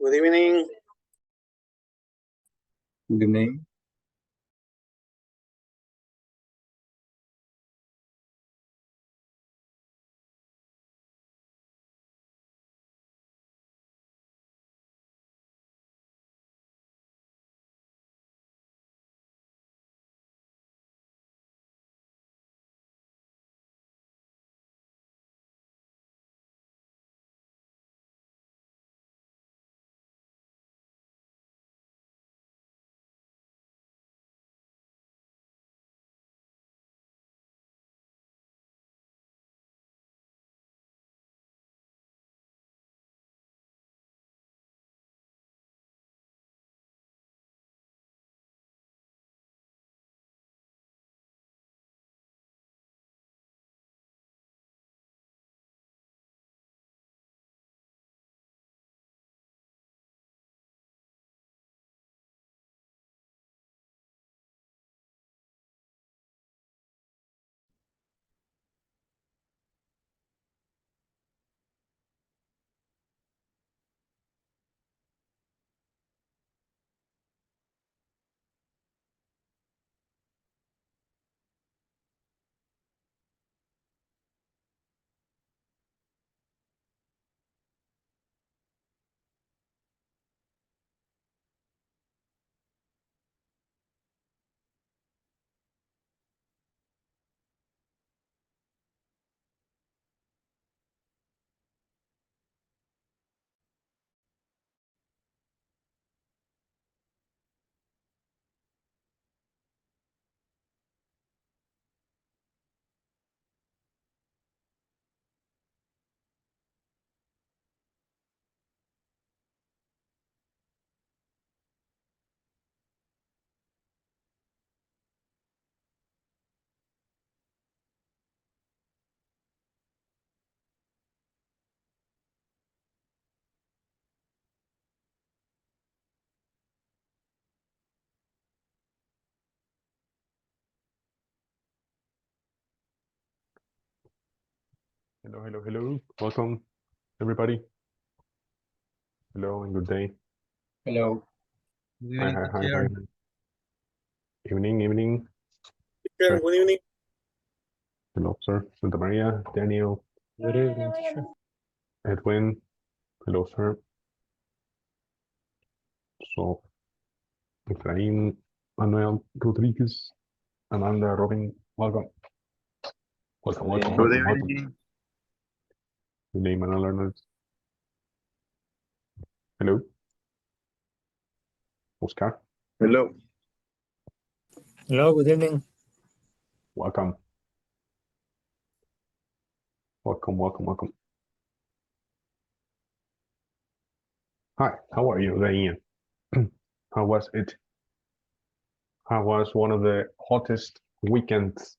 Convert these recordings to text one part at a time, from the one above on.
Good evening. Good evening. Hello. Welcome, everybody. Hello and good day. Hello. Good evening, teacher. Evening. Teacher, good evening. Hello, sir. Santa Maria, Daniel. Good evening, teacher. Edwin. Hello, sir. So, Efraín, Manuel Rodriguez, Amanda, Robin, welcome. Welcome. Good evening. Good day, Manuel Learners. Hello. Oscar, Hello. Hello, good evening. welcome. Welcome. Hi, how are you, Ian? How was it? How was one of the hottest weekends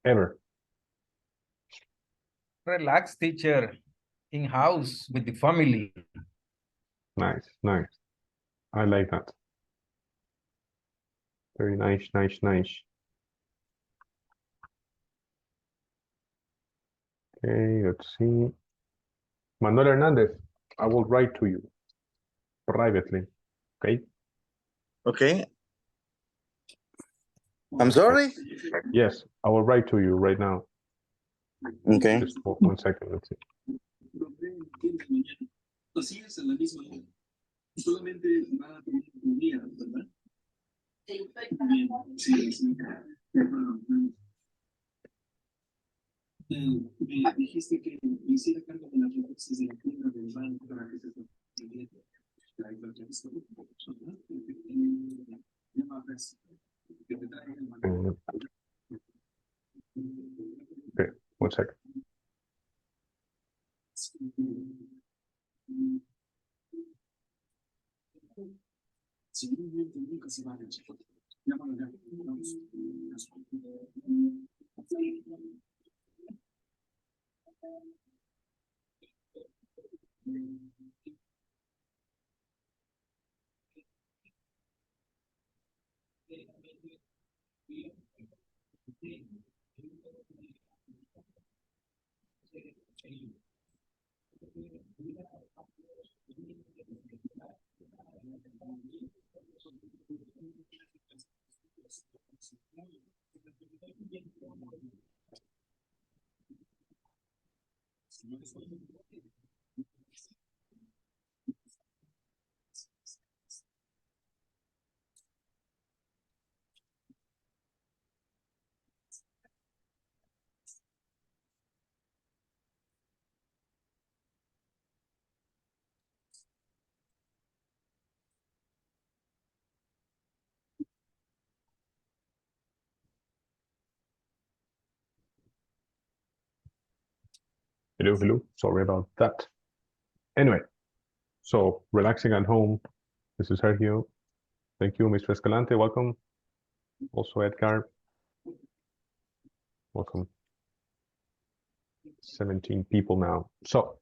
ever? Relax, teacher, in house with the family. Nice. I like that. Very nice. Okay, let's see. Manuel Hernandez, I will write to you privately. Okay? Okay. I'm sorry. Yes, I will write to you right now. Okay. Just 1 second, let's see. Cosillas en la misma hora. Solamente va a tener un día, ¿verdad? Bien, sí. Me dijiste que me hiciera cargo de las referencias de la tienda del banco para que se Okay, 1 second. Seguramente nunca se va a rechazar. Llámalo ya. Vamos. Hello. Sorry about that. Anyway, so relaxing at home. This is Sergio. Thank you, Mr. Escalante. Welcome. Also, Edgar. Welcome. 17 people now. So,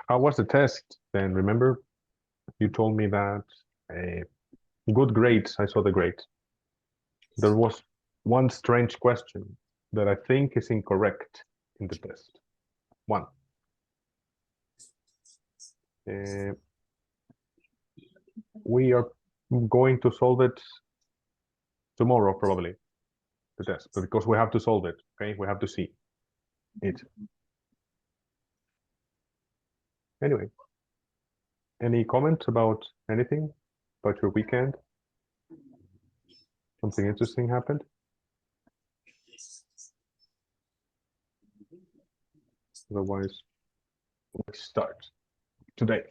how was the test then? Remember, you told me that good grades. I saw the grades. There was one strange question that I think is incorrect in the test. One. We are going to solve it tomorrow, probably, the test, but because we have to solve it, okay? We have to see it. Anyway, any comments about anything about your weekend? Something interesting happened? Otherwise, we start today,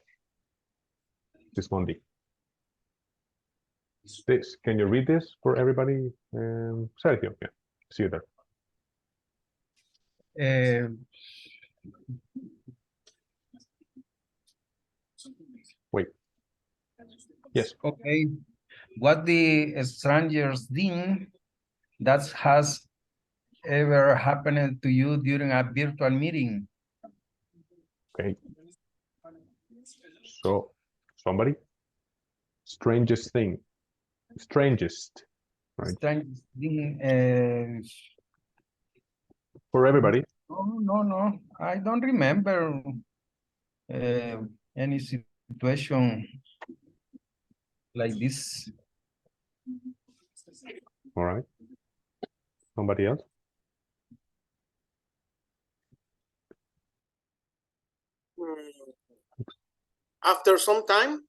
this Monday. This, can you read this for everybody? Sergio, yeah, see you there. Wait. Yes. Okay. What the strangers thing that has ever happened to you during a virtual meeting? Okay. So, somebody? Strangest thing. Strangest, right? Strangest thing, For everybody. no. I don't remember any situation like this. All right. Somebody else? After some time,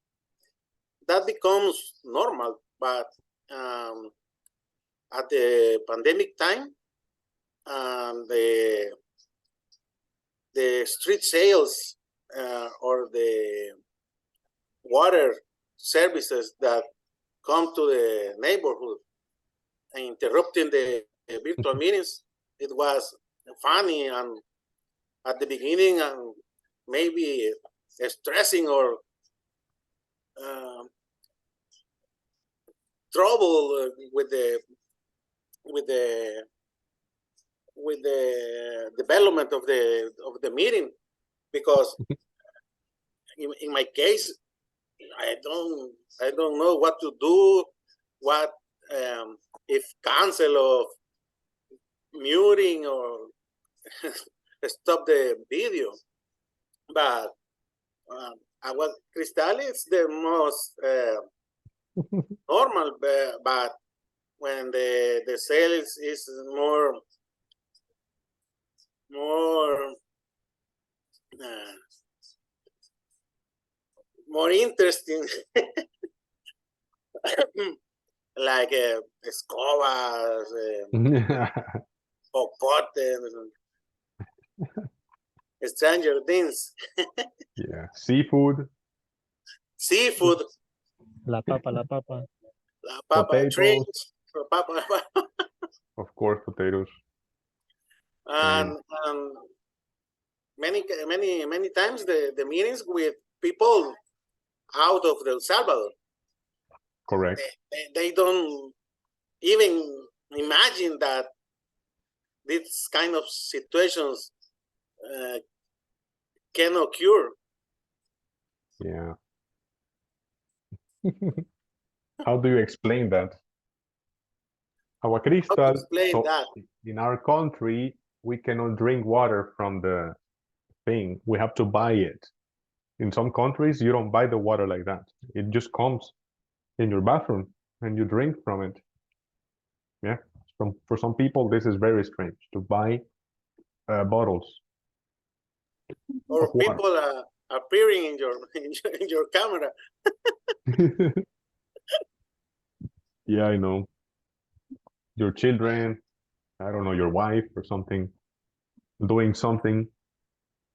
that becomes normal, but at the pandemic time, the street sales or the water services that come to the neighborhood and interrupting the virtual meetings, it was funny and at the beginning and maybe stressing or trouble with the development of the meeting, because in my case I don't know what to do, what if cancel or muting or stop the video. But Cristal is the most normal, but when the sales is more interesting, like escobas, popotes, stranger things. Yeah, seafood. Seafood. La papa. La papa, Potatoes. trees, papa, Of course, potatoes. and many times the meetings with people out of El Salvador. Correct. They don't even imagine that these kind of situations can occur. Yeah. How do you explain that? Our How to Cristal, explain so that? in our country, we cannot drink water from the thing. We have to buy it. In some countries, you don't buy the water like that. It just comes in your bathroom and you drink from it. Yeah. For some people, this is very strange to buy bottles Or of water. people appearing in your camera. Yeah, I know. Your children, I don't know, your wife or something, doing something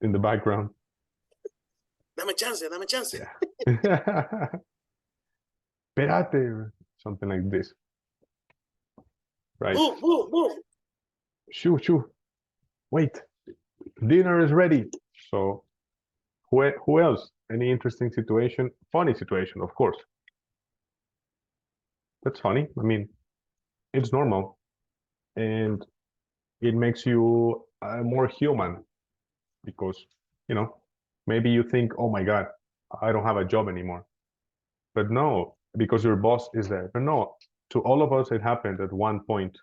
in the background. Dame chance, dame chance. Yeah. Espérate, something like this. Right. Move, move, move. Shoo. Wait, dinner is ready. So, who else? Any interesting situation? Funny situation, of course. That's funny. I mean, it's normal, and it makes you more human because maybe you think, oh my God, I don't have a job anymore. But no, because your boss is there. But no, to all of us, it happened at one point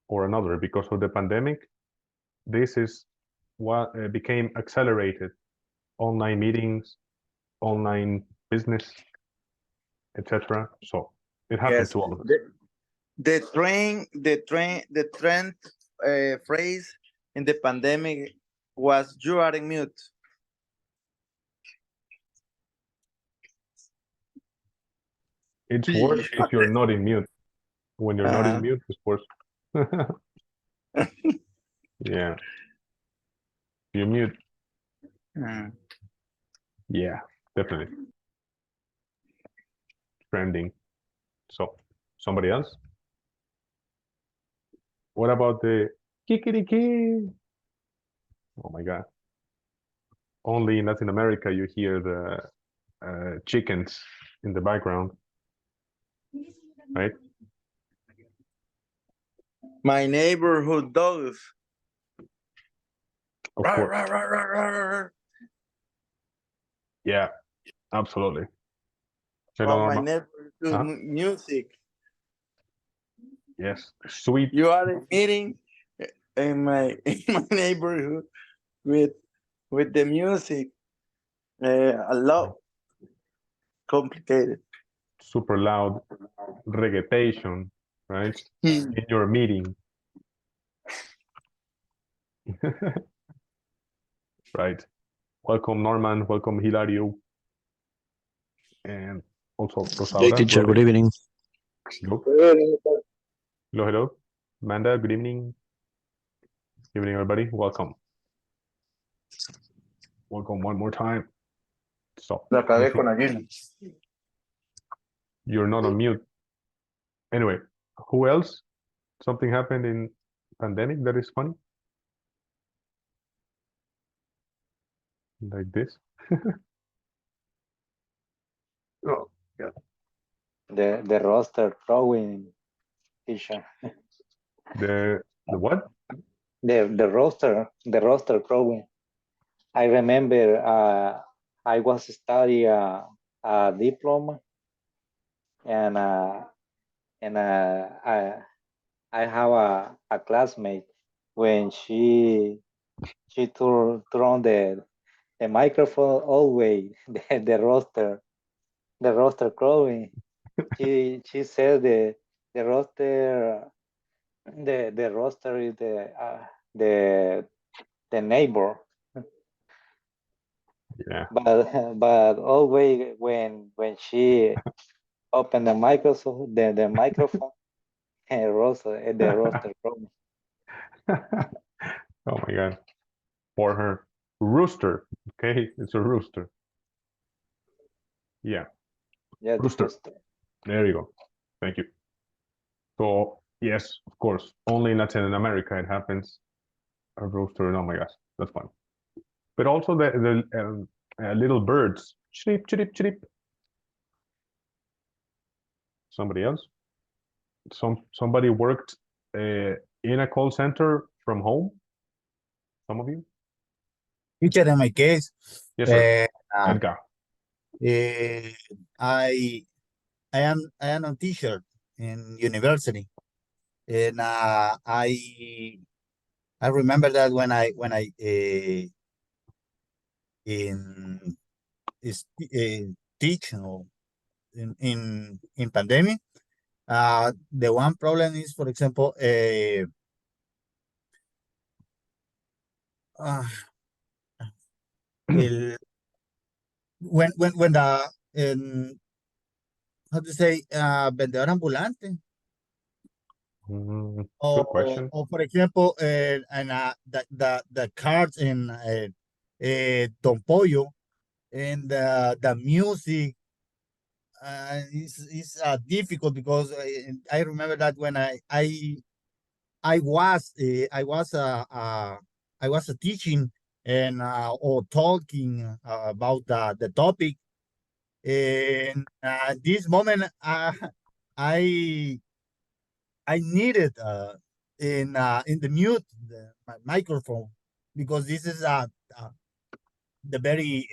or another because of the pandemic. This is what became accelerated: online meetings, online business, etc. So it happened Yes. to all of us. The trend phrase in the pandemic was "you are in mute." It's worse if you're not in mute. When you're not in mute, it's worse. Yeah. You mute. Yeah, definitely. Trending. So, somebody else? What about the kikiriki? Oh my God. Only in Latin America you hear the chickens in the background, right? My neighborhood dogs. Of course. Yeah, absolutely. From my neighborhood music. Yes, sweet. You are in meeting in my neighborhood with the music. A lot complicated. Super loud reggaetation, right? In your meeting. Right. Welcome, Norman. Welcome, Hilario. And also Rosaura. Hey, teacher, good evening. Hello. Hello. Amanda, good evening. Good evening, everybody. Welcome. Welcome one more time. So, you're not on mute. Anyway, who else? Something happened in pandemic that is funny? Like this? Oh, yeah. The roster throwing teacher. The what? The roster throwing. I remember I was studying a diploma and I have a classmate when she turned the microphone always the roster crowing. She said the roster the roster is the neighbor. Yeah. But always when she opened the microphone the microphone the roster crowing. Oh my God. For her. Rooster. Okay, it's a rooster. Yeah. Yeah, Rooster. There you go. Thank you. So yes, of course, only in Latin America it happens. A rooster. Oh my gosh, that's fun. But also the little birds. Chirip, chirip, chirip. Somebody else? Somebody worked in a call center from home? Some of you? Teacher, in my case, Yes, sir. Edgar. I am a teacher in university, and I remember that when I in is teach in pandemic, The one problem is, for example, when the how to say vendedor ambulante Good question. or for example and the cards in Don Pollo and the music is difficult because I remember that when I was teaching and or talking about the topic. And this moment, I needed in the mute my microphone because this is the very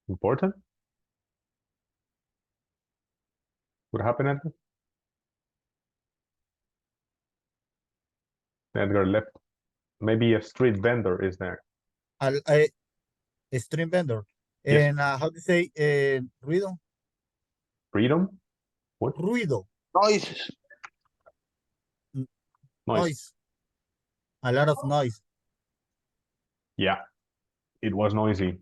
Important? What happened, Edgar? Edgar left. Maybe a street vendor is there. a stream vendor. Yes. And how to say ruido? Freedom? What? Ruido. Noise. Noise. A lot of noise. Yeah, it was noisy.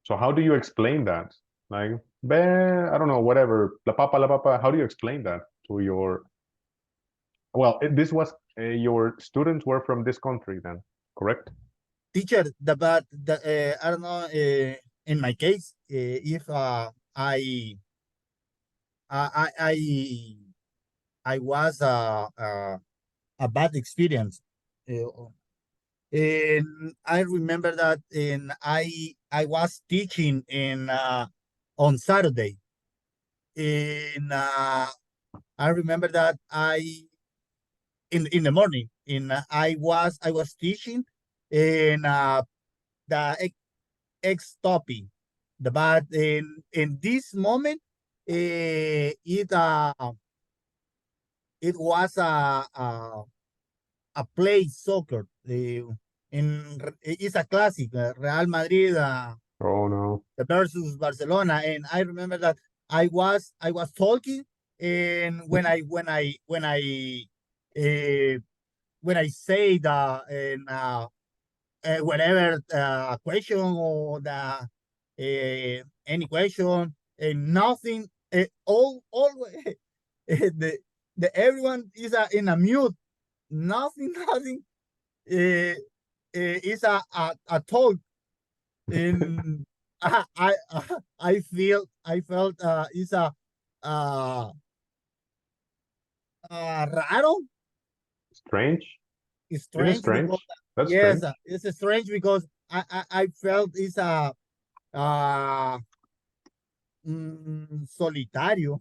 So how do you explain that? Like, I don't know, whatever, la papa, how do you explain that to your, well, this was, your students were from this country then, correct? Teacher, but I don't know, in my case, if I was a bad experience. And I remember that I was teaching in on Saturday. And I remember that in the morning I was teaching in the X topic. But in this moment it was a play soccer. It's a classic, Real Madrid Oh no. versus Barcelona, and I remember that I was talking, and when I say the and whatever question or the any question and nothing, all the everyone is in a mute. Nothing is a talk. And I felt is a raro. Strange? It's It is strange strange. because That's yes, strange. it's strange because I felt it's a solitario.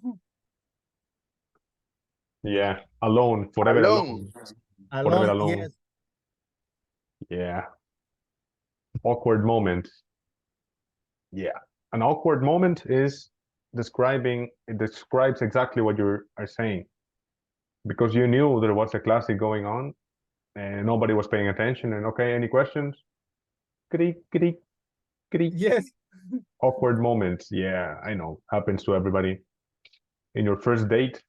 Yeah, alone, forever Alone. alone. Forever Alone, alone. yes. Yeah. Awkward moment. Yeah. An awkward moment is it describes exactly what you are saying. Because you knew there was a classic going on and nobody was paying attention. And okay, any questions? Creak, creak, creak. Yes. Awkward moments. Yeah, I know. Happens to everybody. In your first date,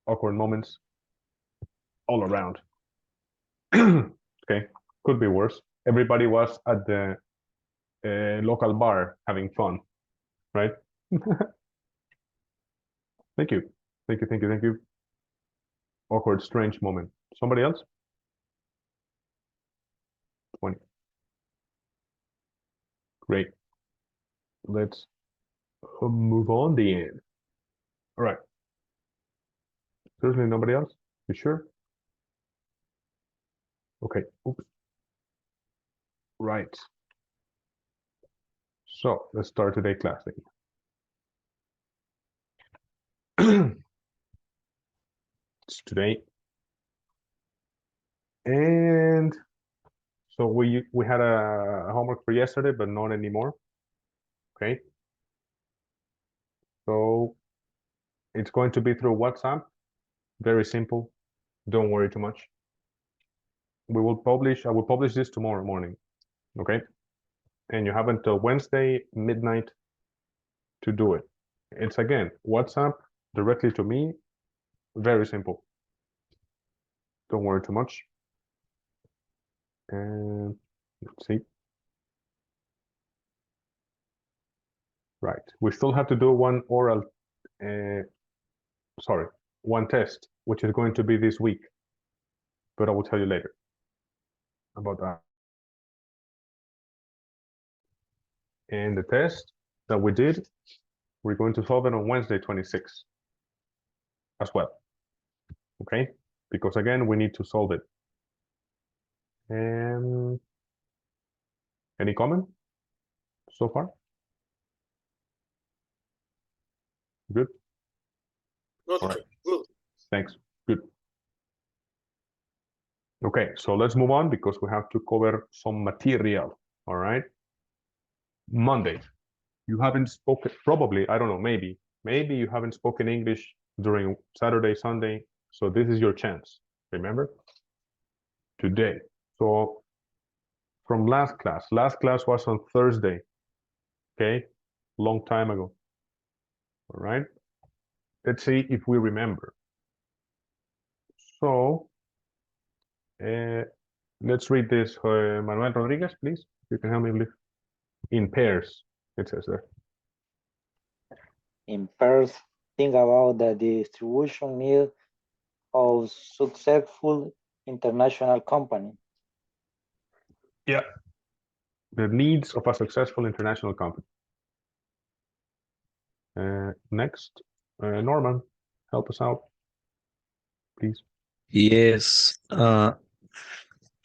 awkward moments all around. Okay, could be worse. Everybody was at the local bar having fun, right? Thank you. Thank you, thank you, thank you. Awkward, strange moment. Somebody else? 20. Great. Let's move on the end. All right. Seriously, nobody else? You sure? Okay. Oops. Right. So let's start today class. It's today. And so we had a homework for yesterday, but not anymore. Okay. So it's going to be through WhatsApp. Very simple. Don't worry too much. I will publish this tomorrow morning. Okay. And you have until Wednesday midnight to do it. It's again, WhatsApp directly to me, very simple. Don't worry too much. And let's see. Right, we still have to do one oral, one test, which is going to be this week, but I will tell you later about that. And the test that we did, we're going to solve it on Wednesday, 26th as well, okay? Because again, we need to solve it. Any comment so far? Good. Good. All right. Good. Thanks. Good. Okay, so let's move on because we have to cover some material. All right. Monday, you haven't spoken, probably, I don't know, maybe you haven't spoken English during Saturday, Sunday. So this is your chance. Remember? Today. So from last class was on Thursday. Okay. Long time ago. All right. Let's see if we remember. So let's read this. Manuel Rodriguez, please. You can help me with in pairs. It says there. In pairs, think about the distribution need of successful international company. Yeah. The needs of a successful international company. Next, Norman, help us out, please. Yes.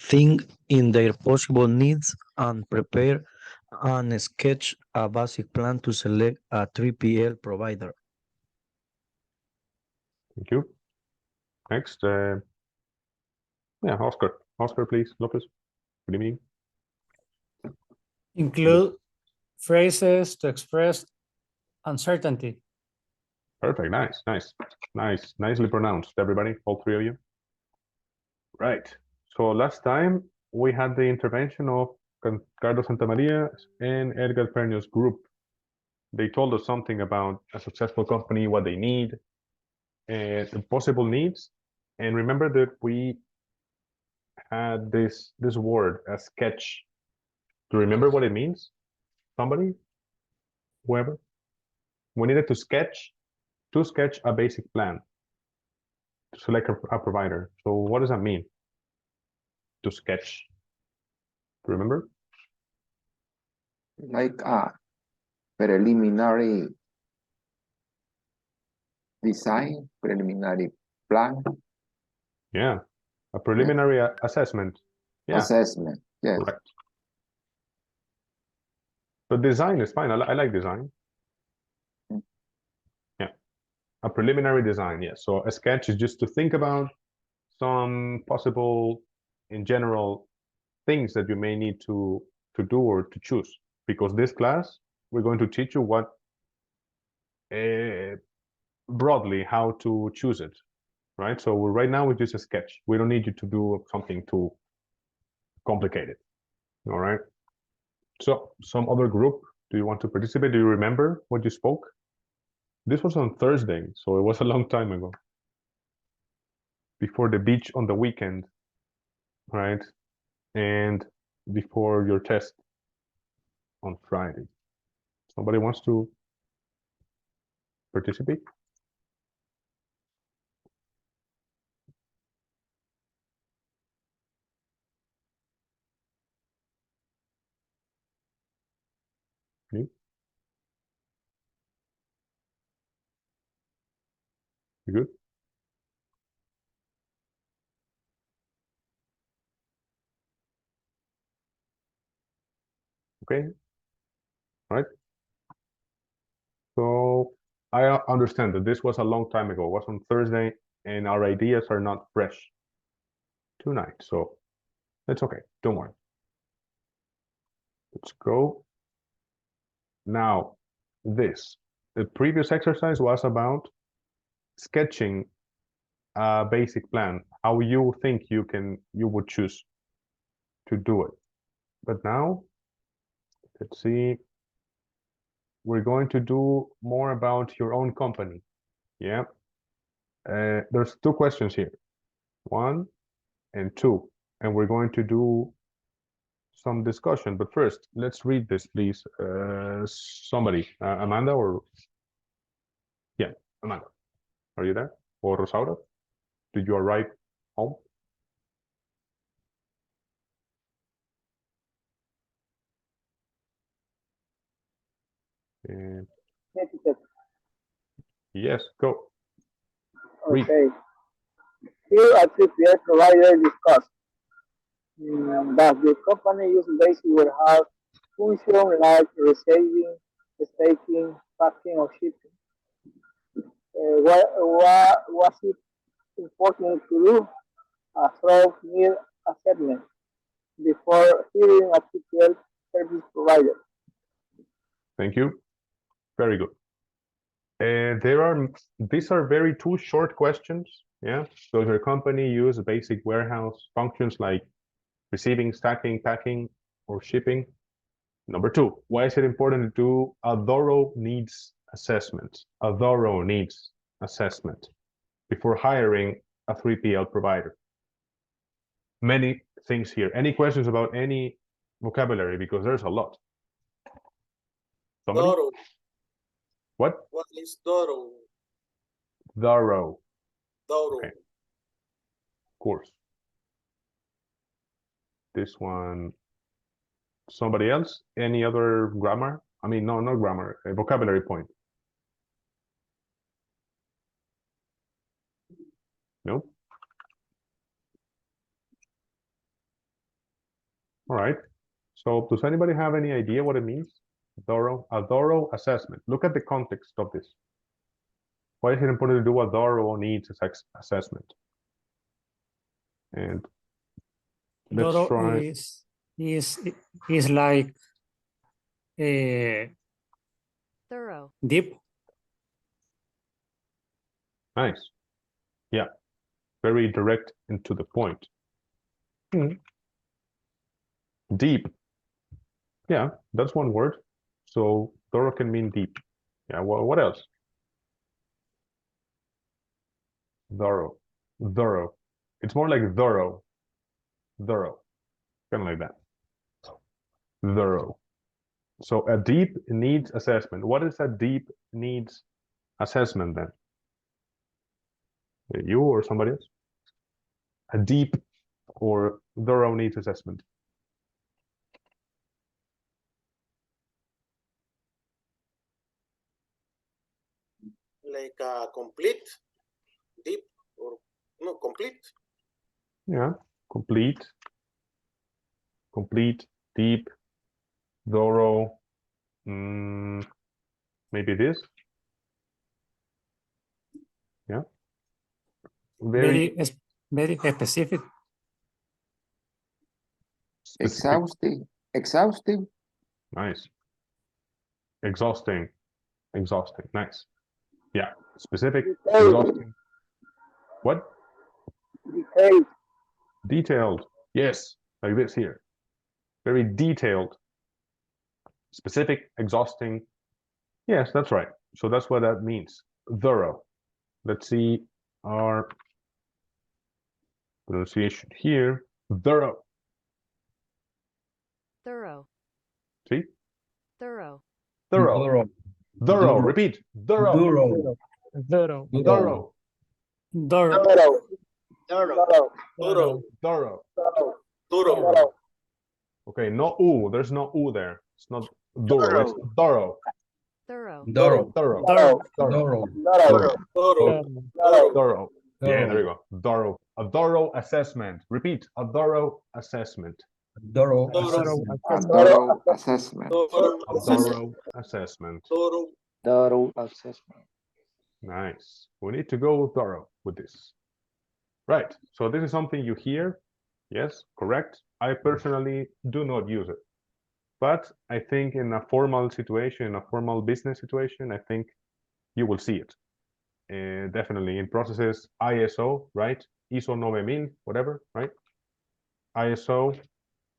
Think in their possible needs and prepare and sketch a basic plan to select a 3PL provider. Thank you. Next, yeah, Oscar. Oscar, please. Lopez. Good evening. Include phrases to express uncertainty. Perfect. Nice. Nicely pronounced, everybody. All three of you. Right. So last time we had the intervention of Carlos Santamaria and Edgar Perno's group. They told us something about a successful company, what they need, and the possible needs. And remember that we had this word, a sketch. Do you remember what it means? Somebody? Whoever? We needed to sketch a basic plan to select a provider. So what does that mean? To sketch. Do you remember? Like a preliminary design, preliminary plan. Yeah, a preliminary assessment. Yeah. Assessment, yes. Correct. But design is fine. I like design. Yeah, a preliminary design. Yes. So a sketch is just to think about some possible, in general, things that you may need to do or to choose. Because this class, we're going to teach you what broadly how to choose it, right? So right now we just a sketch. We don't need you to do something too complicated. All right. So some other group, do you want to participate? Do you remember what you spoke? This was on Thursday, so it was a long time ago. Before the beach on the weekend, right? And before your test on Friday. Somebody wants to participate? Me? You good? Okay. All right. So I understand that this was a long time ago. It was on Thursday, and our ideas are not fresh tonight. So that's okay. Don't worry. Let's go. Now, the previous exercise was about sketching a basic plan, how you think you would choose to do it. But now, let's see. we're going to do more about your own company. Yeah. There's 2 questions here, 1 and 2, and we're going to do some discussion. But first, let's read this, please. Somebody, Amanda or yeah, Amanda, are you there? Or Rosaura, did you arrive home? And yes, go. Read. Okay. Here a 3PL provider discussed. Does the company use basic warehouse function like receiving, staging, packing, or shipping? What was it important to do a thorough need assessment before hiring a 3PL service provider? Thank you. Very good. These are very 2 short questions. Yeah. Does your company use basic warehouse functions like receiving, stacking, packing, or shipping? Number 2, why is it important to do a thorough needs assessment? A thorough needs assessment before hiring a 3PL provider. Many things here. Any questions about any vocabulary? Because there's a lot. Somebody? Thorough. What? What is thorough? Thorough. Thorough. Okay. Of course. This one. Somebody else? Any other grammar? I mean, no, not grammar. A vocabulary point. No? All right. So does anybody have any idea what it means? Thorough, a thorough assessment. Look at the context of this. Why is it important to do a thorough needs assessment? And let's Thorough try. is like Thorough. deep. Nice. Yeah. Very direct and to the point. Deep. Yeah, that's one word. So thorough can mean deep. Yeah, well, what else? Thorough. Thorough. It's more like thorough. Thorough. Kind of like that. Thorough. So a deep needs assessment. What is a deep needs assessment then? You or somebody else? A deep or thorough needs assessment. Like a complete, deep, or no, complete. Yeah, complete, deep, thorough. Maybe this. Yeah. Very specific. Specific. Exhaustive. Nice. Exhausting. Nice. Yeah. Specific. Exhausting. What? Detailed. Yes. Like this here. Very detailed. Specific. Exhausting. Yes, that's right. So that's what that means. Thorough. Let's see our pronunciation here. Thorough. Thorough. See? Thorough. Thorough. Thorough. Repeat. Thorough. Thorough. Thorough. Thorough. Thorough. Thorough. Okay, no u. There's no u there. It's not thorough. It's thorough. Thorough. Thorough. Thorough. Yeah, there you go. Thorough. A thorough assessment. Repeat. A thorough assessment. Thorough. A thorough assessment. A thorough assessment. Thorough assessment. Nice. We need to go thorough with this. Right. So this is something you hear. Yes, correct. I personally do not use it. But I think in a formal situation, a formal business situation, I think you will see it. Definitely in processes, ISO, right? ISO 9000, whatever, right? ISO,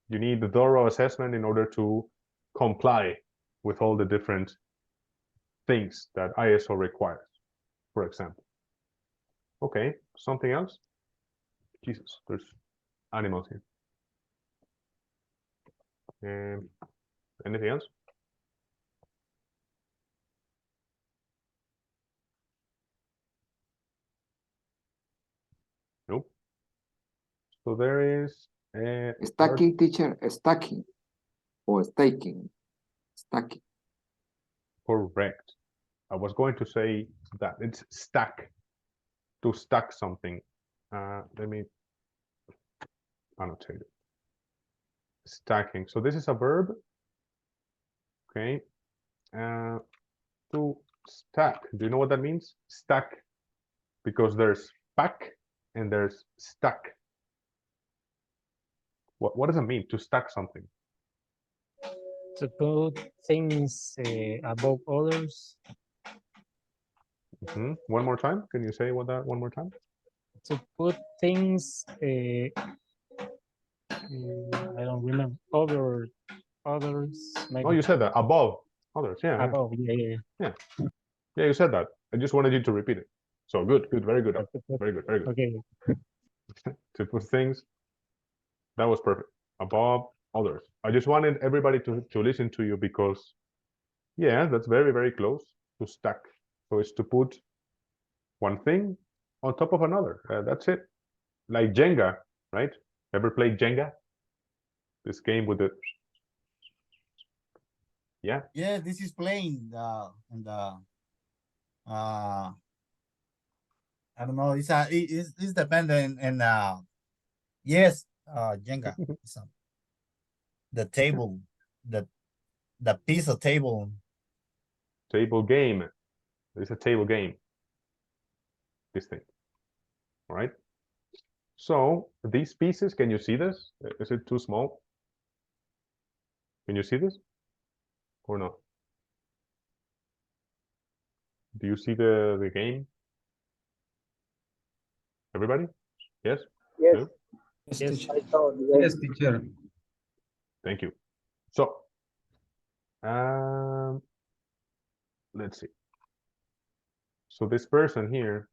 you need the thorough assessment in order to comply with all the different things that ISO requires, for example. Okay, something else? Jesus, there's animals here. Anything else? Nope. So there is Stacking, teacher, stacking or staking. Stacking. correct. I was going to say that it's stack, to stack something. Let me annotate it. Stacking. So this is a verb. Okay. To stack. Do you know what that means? Stack. Because there's pack and there's stack. What does it mean to stack something? To put things above others. One more time. Can you say what that one more time? To put things, I don't remember, over others. Maybe. Oh, you said that above others. Yeah. Above, yeah. Yeah, you said that. I just wanted you to repeat it. So good, very good, very good, very good. Okay. To put things, that was perfect. Above others. I just wanted everybody to listen to you because, yeah, that's very, very close to stack. So it's to put one thing on top of another. That's it. Like Jenga, right? Ever played Jenga? This game with the. Yeah. Yeah, this is playing I don't know. It's dependent and yes, Jenga. The table, the piece of table. Table game. It's a table game. This thing. All right. So these pieces, can you see this? Is it too small? Can you see this? Or not? Do you see the game? Everybody? Yes? Yes. No? Yes. I saw it. Yes, teacher. Thank you. So, let's see. So this person here,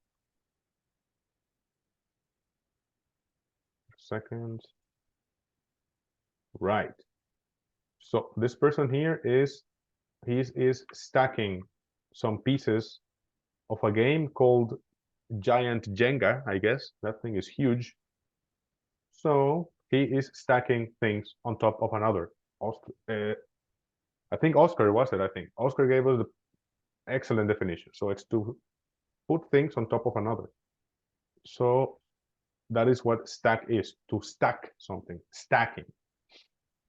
second, right. So this person here is stacking some pieces of a game called Giant Jenga, I guess. That thing is huge. So he is stacking things on top of another. I think Oscar was it, I think. Oscar gave us the excellent definition. So it's to put things on top of another. So that is what stack is, to stack something, stacking.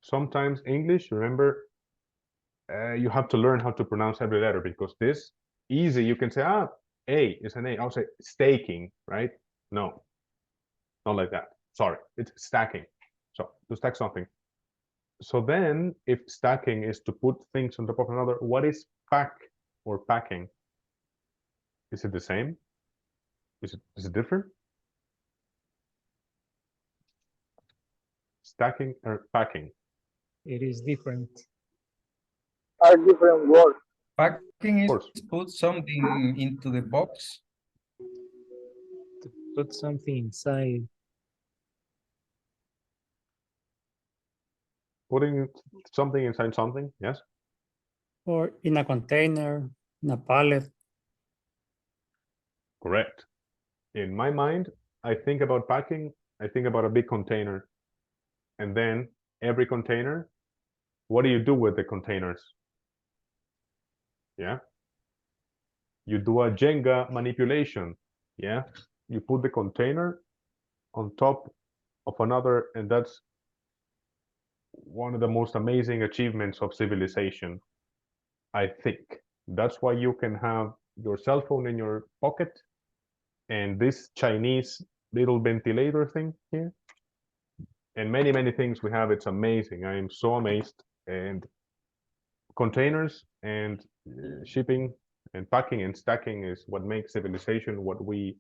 Sometimes English, remember, you have to learn how to pronounce every letter because this easy, you can say, A is an A. I'll say staking, right? No, not like that. Sorry, it's stacking. So to stack something. So then if stacking is to put things on top of another, what is pack or packing? Is it the same? Is it different? Stacking or packing? It is different. Are different words. Packing is put something into the box. To put something inside. Putting something inside something, yes? Or in a container, in a pallet. Correct. In my mind, I think about packing, I think about a big container. And then every container, what do you do with the containers? Yeah. You do a Jenga manipulation. Yeah. You put the container on top of another, and that's one of the most amazing achievements of civilization, I think. That's why you can have your cell phone in your pocket and this Chinese little ventilator thing here. And many, many things we have. It's amazing. I am so amazed. And containers and shipping and packing and stacking is what makes civilization what we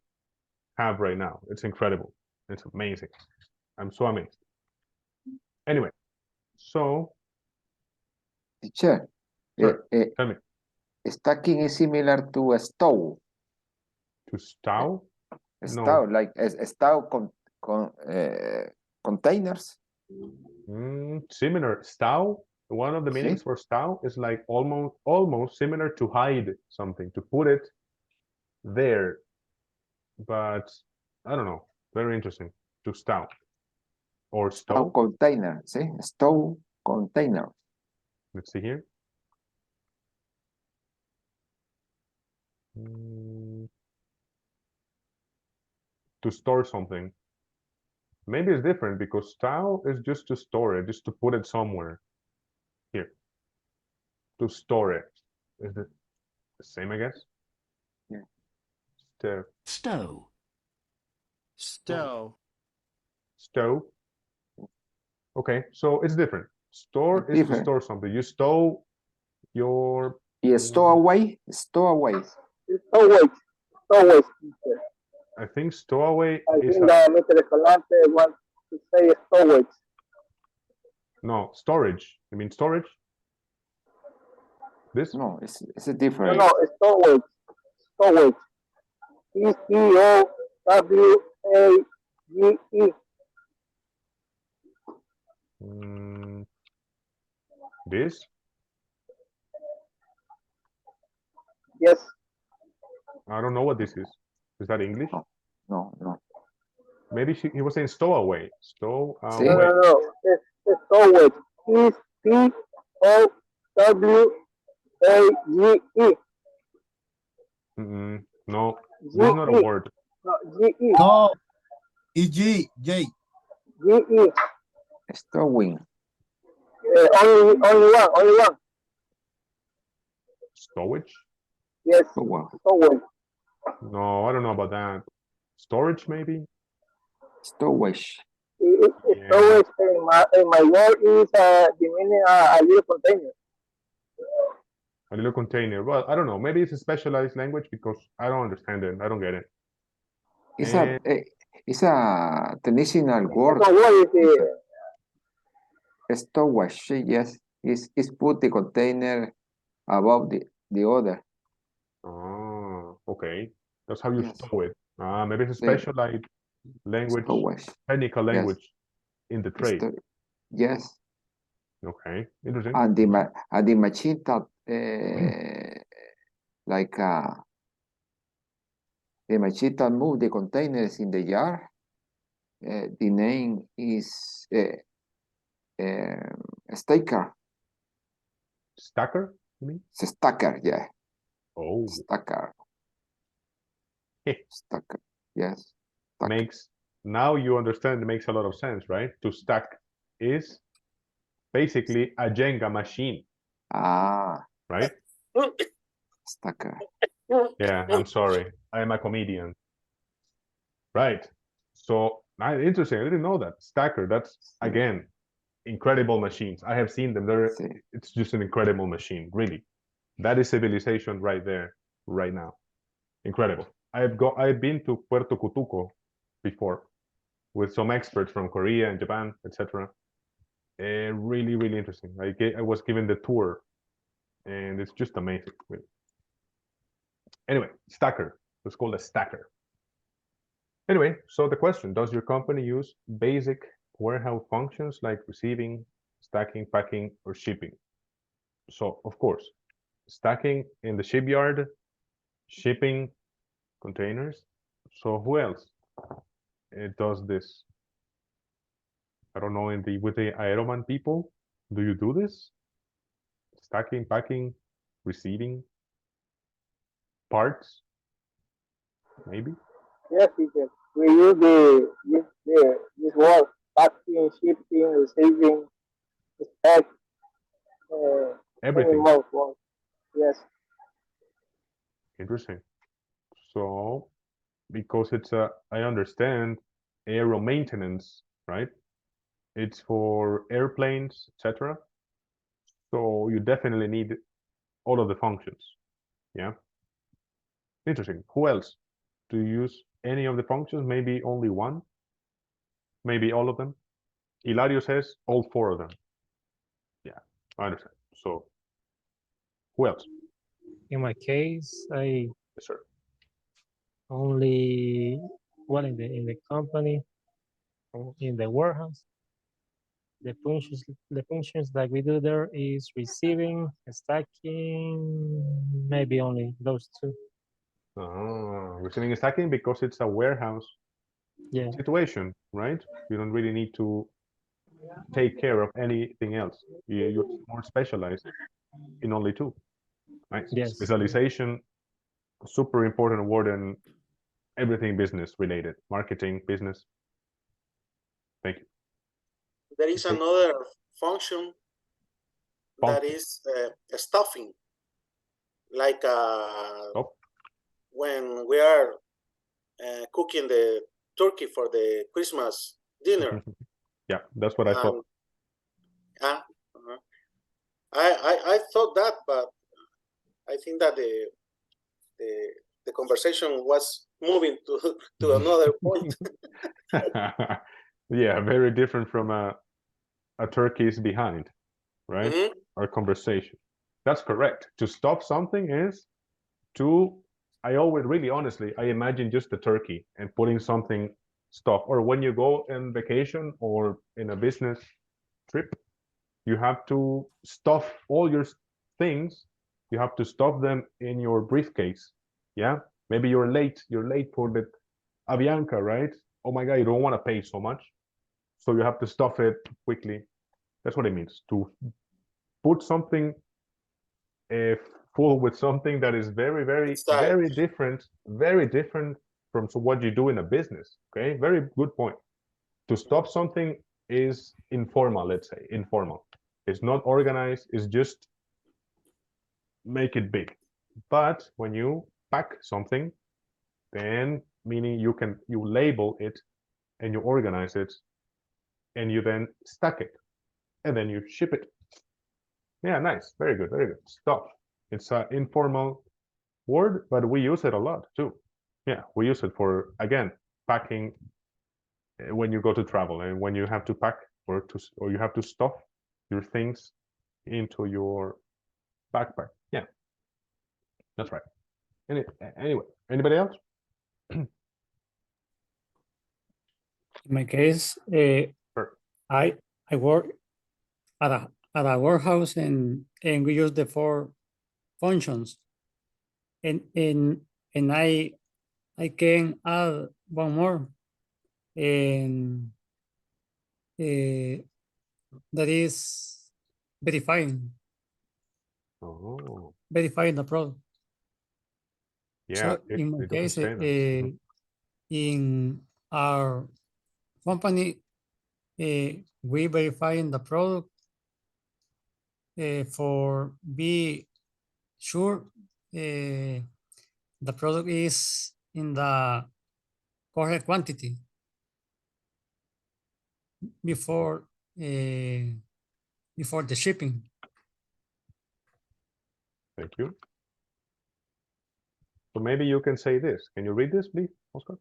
have right now. It's incredible. It's amazing. I'm so amazed. Anyway, so teacher, tell me. stacking is similar to a stove. To stow? A No. stove, like a stove containers. Similar. Stow, one of the meanings for stow is like almost similar to hide something, to put it there. But I don't know. Very interesting. To stow. Or stow. Container, see? Stove container. Let's see here. To store something. Maybe it's different because stow is just to store it, just to put it somewhere. Here. To store it. Is it the same, I guess? Yeah. Stow. Stow. Okay, so it's different. Store is to store something. You stow your... Yeah, stowaway. Stowaway. Stowaway. I think stowaway I is think that Mr. Escalante wants to say stowage. No, storage. You mean storage? This? No, it's a different. No, stowage. Stowage. S-T-O-W-A-G-E. This? Yes. I don't know what this is. Is that English? No. Maybe he was saying stowaway. Stowaway. No. It's stowage. S-T-O-W-A-G-E. No, this is not a word. No, G-E. No. E-G, J. G-E. Stowing. Only one. Stowage? Yes. Stowage. No, I don't know about that. Storage, maybe? Stowage. Stowage in my word is the meaning a little container. A little container. Well, I don't know. Maybe it's a specialized language because I don't understand it. I don't get it. It's a traditional word. Stowage, yes. It's put the container above the other. Oh, okay. That's how you stow it. Maybe it's a specialized language, technical language in the trade. Yes. Okay, interesting. And the machine that the machine that move the containers in the yard, the name is stacker. Stacker, you mean? Stacker, yeah. Oh. Stacker. Stacker, yes. Now you understand, it makes a lot of sense, right? To stack is basically a Jenga machine. Right? Stacker. Yeah, I'm sorry. I am a comedian. Right. So interesting. I didn't know that. Stacker, that's again incredible machines. I have seen them. It's just an incredible machine, really. That is civilization right there, right now. Incredible. I've been to Puerto Cutuco before with some experts from Korea and Japan, etc. Really, really interesting. I was given the tour, and it's just amazing. Really. Anyway, stacker. It's called a stacker. Anyway, so the question: does your company use basic warehouse functions like receiving, stacking, packing, or shipping? So, of course, stacking in the shipyard, shipping containers. So who else does this? I don't know. With the Aeroman people, do you do this? Stacking, packing, receiving parts, maybe. Yes, teacher. We use this word: packing, shipping, receiving, stack. Everything. Yes. Interesting. So, because I understand aero maintenance, right? It's for airplanes, etc. So you definitely need all of the functions. Yeah. Interesting. Who else? Do you use any of the functions? Maybe only one? Maybe all of them? Hilario says all 4 of them. Yeah, I understand. So who else? in my case, I Yes, sir. only well in the company, or in the warehouse. The functions that we do there is receiving, stacking, maybe only those two. Receiving and stacking because it's a warehouse Yeah. situation, right? You don't really need to take care of anything else. You're more specialized in only two. Right? Yes. Specialization, super important word in everything business related, marketing, business. Thank you. There is Okay. another function that Function. is stuffing, like Oh. when we are cooking the turkey for the Christmas dinner. Yeah, that's what I thought. I thought that, but I think that the conversation was moving to another point. Yeah, very different from a turkey's behind, right? Mhm. Our conversation. That's correct. To stop something is to, I always really honestly, I imagine just the turkey and putting something stuff. Or when you go on vacation or in a business trip, you have to stuff all your things. You have to stuff them in your briefcase. Yeah, maybe you're late for the Avianca, right? Oh my God, you don't want to pay so much, so you have to stuff it quickly. That's what it means to put something full with something that is very, very, very different from what you do in a business. Okay, very good point. To stop something is informal, let's say, informal. It's not organized, it's just make it big. But when you pack something, then meaning you label it and you organize it and you then stack it and then you ship it. Yeah, nice. Very good, very good. Stuff. It's an informal word, but we use it a lot too. Yeah, we use it for, again, packing when you go to travel and when you have to pack or you have to stuff your things into your backpack. Yeah, that's right. Anyway, anybody else? In my case, Sure. I work at a warehouse and we use the 4 functions. And I can add one more, and that is verifying the product. Yeah, So in my case, in our company, we verifying the product for be sure the product is in the correct quantity before the shipping. Thank you. So maybe you can say this. Can you read this, please, Oscar?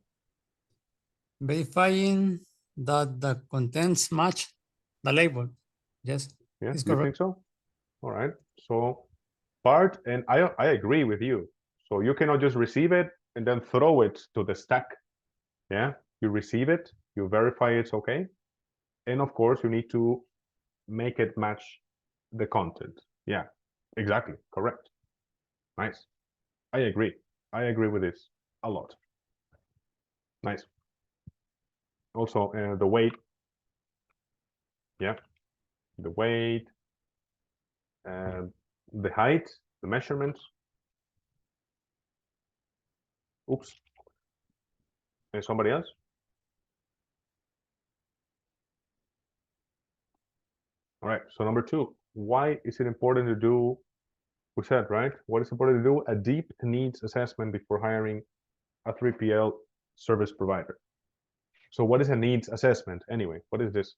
Verifying that the contents match the label. Yes. Yeah, it's you correct. think so? All right. So part, and I agree with you. So you cannot just receive it and then throw it to the stack. Yeah, you receive it, you verify it's okay. And of course, you need to make it match the content. Yeah, exactly. Correct. Nice. I agree. I agree with this a lot. Nice. Also, the weight. Yeah, the weight, the height, the measurements. Oops. And somebody else? All right. So number 2, why is it important to do? We said, right? What is important to do? A deep needs assessment before hiring a 3PL service provider. So what is a needs assessment anyway? What is this?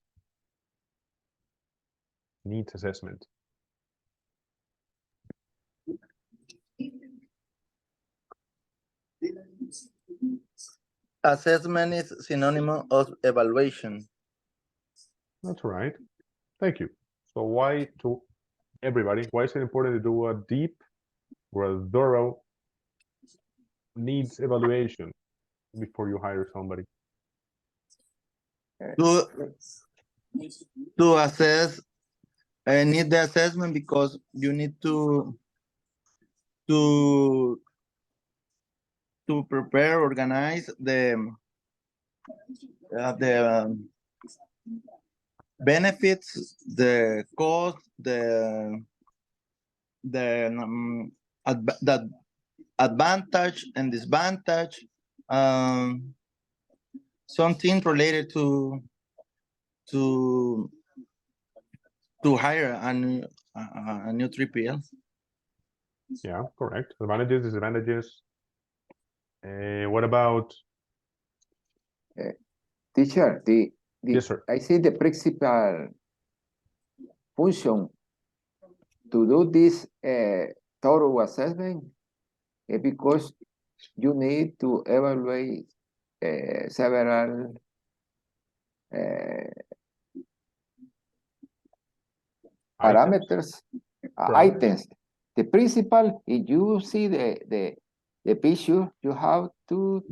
Needs assessment. Assessment is synonym of evaluation. That's right. Thank you. So why to everybody, why is it important to do a deep whereas thorough needs evaluation before you hire somebody. To assess, need the assessment because you need to prepare, organize the benefits, the cost, the advantage and disadvantage, something related to hire a new 3PL. Yeah, correct. Advantages, disadvantages. What about? Teacher, Yes, sir. I see the principal function to do this thorough assessment because you need to evaluate several parameters, items. The principal, if you see the picture, you have to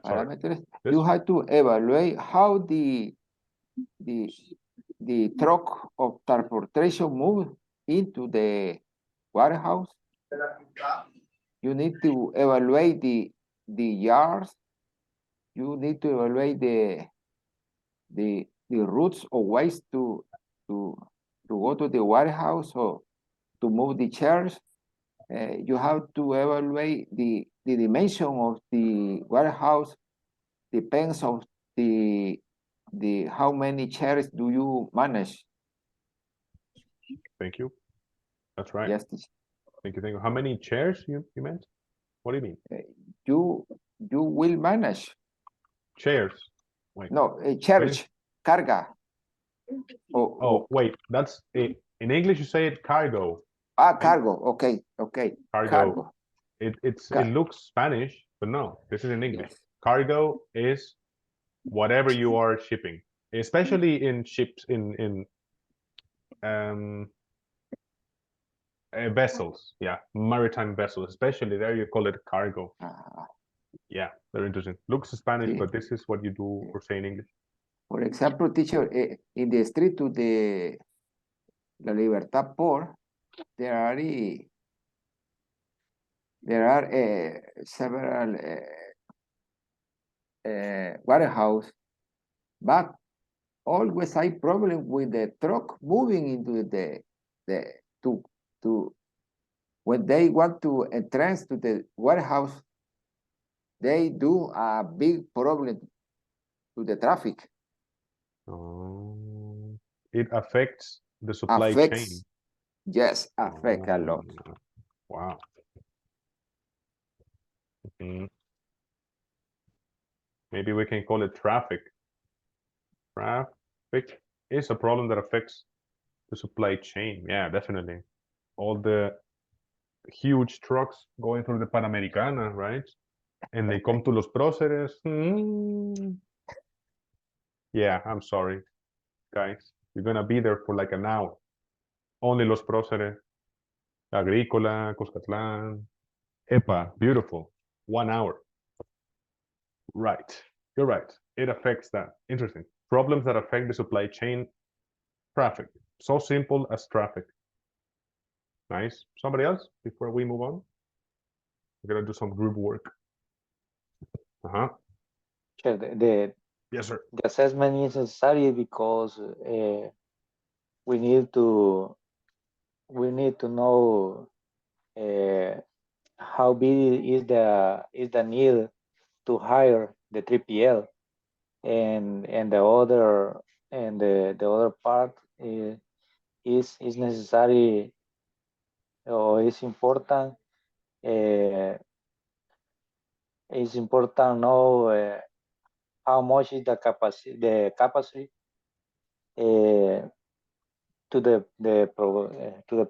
parameters. You have to evaluate how the truck of transportation move into the warehouse. You need to evaluate the yards. You need to evaluate the routes or ways to go to the warehouse or to move the chairs. You have to evaluate the dimension of the warehouse, depends on the how many chairs do you manage. Thank you. That's right. Yes. Thank you. How many chairs you meant? What do you mean? You will manage. Chairs. Wait. No, church, carga. Oh, wait. That's in English. You say it cargo. Cargo. Okay. Cargo. It looks Spanish, but no. This is in English. Yes. Cargo is whatever you are shipping, especially in ships in vessels. Yeah, maritime vessels. Especially there, you call it cargo. Yeah, very interesting. Looks Spanish, but this is what you do or say in English. For example, teacher, in the street to the La Libertad Port, there are several warehouse, but always I problem with the truck moving into to when they want to entrance to the warehouse, they do a big problem to the traffic. It affects the supply chain. Yes, affect a lot. Wow. Maybe we can call it traffic. Traffic is a problem that affects the supply chain. Yeah, definitely. All the huge trucks going through the Panamericana, right? And they come to Los Próceres. Yeah, I'm sorry, guys. You're gonna be there for like an hour. Only Los Próceres, Agrícola, Cuscatlán. Epa, beautiful. 1 hour. Right. You're right. It affects that. Interesting. Problems that affect the supply chain. Traffic. So simple as traffic. Nice. Somebody else before we move on? We're gonna do some group work. Sure, yes, sir. The assessment is necessary because we need to know how big is the need to hire the 3PL, and the other part is necessary or is important. It's important to know how much is the capacity to the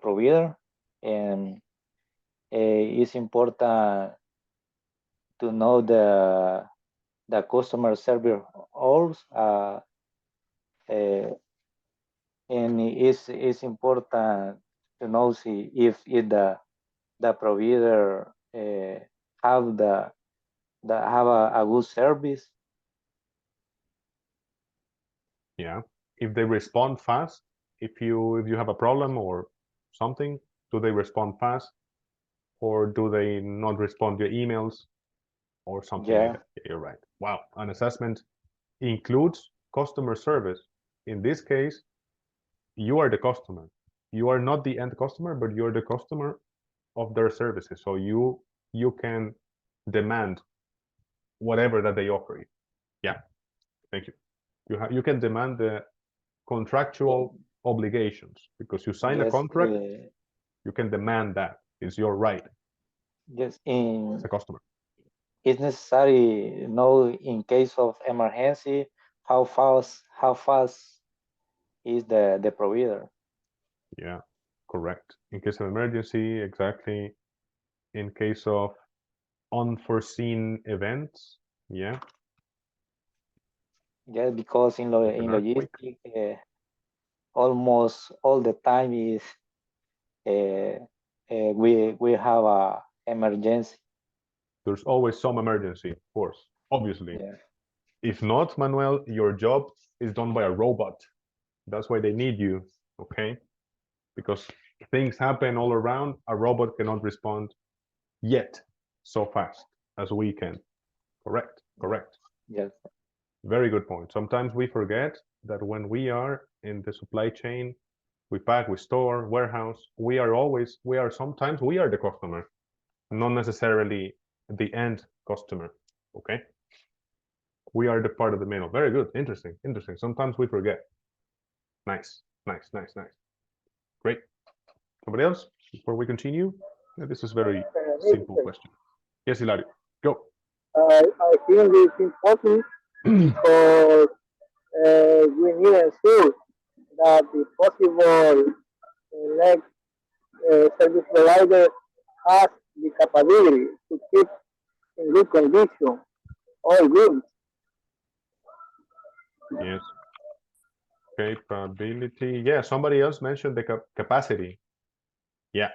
provider, and it's important to know the customer service hours, and it's important to know see if the provider have have a good service. Yeah, if they respond fast, if you have a problem or something, do they respond fast, or do they not respond to your emails or something like Yeah. that? Yeah, you're right. Wow, an assessment includes customer service. In this case, you are the customer. You are not the end customer, but you're the customer of their services. So you can demand whatever that they offer you. Yeah, thank you. You can demand the contractual obligations because you sign a Yes, contract. You can demand that. It's your right yes, as a customer. it's necessary know in case of emergency how fast is the provider. Yeah, correct. In case of emergency, exactly. In case of unforeseen events, yeah. Yeah, because in They are quick. logistics, almost all the time is we have a emergency. There's always some emergency, of course, obviously. Yeah. If not, Manuel, your job is done by a robot. That's why they need you, okay? Because things happen all around, a robot cannot respond yet so fast as we can. Correct, correct. Yes. Very good point. Sometimes we forget that when we are in the supply chain, we pack, we store, warehouse, we are sometimes we are the customer, not necessarily the end customer, okay? We are the part of the middle. Very good, interesting, interesting. Sometimes we forget. Nice, nice, nice, nice. Great. Somebody else before we continue? Yeah, this is very simple question. Yes, Hilario, go. I think it's important because we need to ensure that the possible next service provider has the capability to keep in good condition all goods. Yes. Capability. Yeah, somebody else mentioned the capacity. Yeah.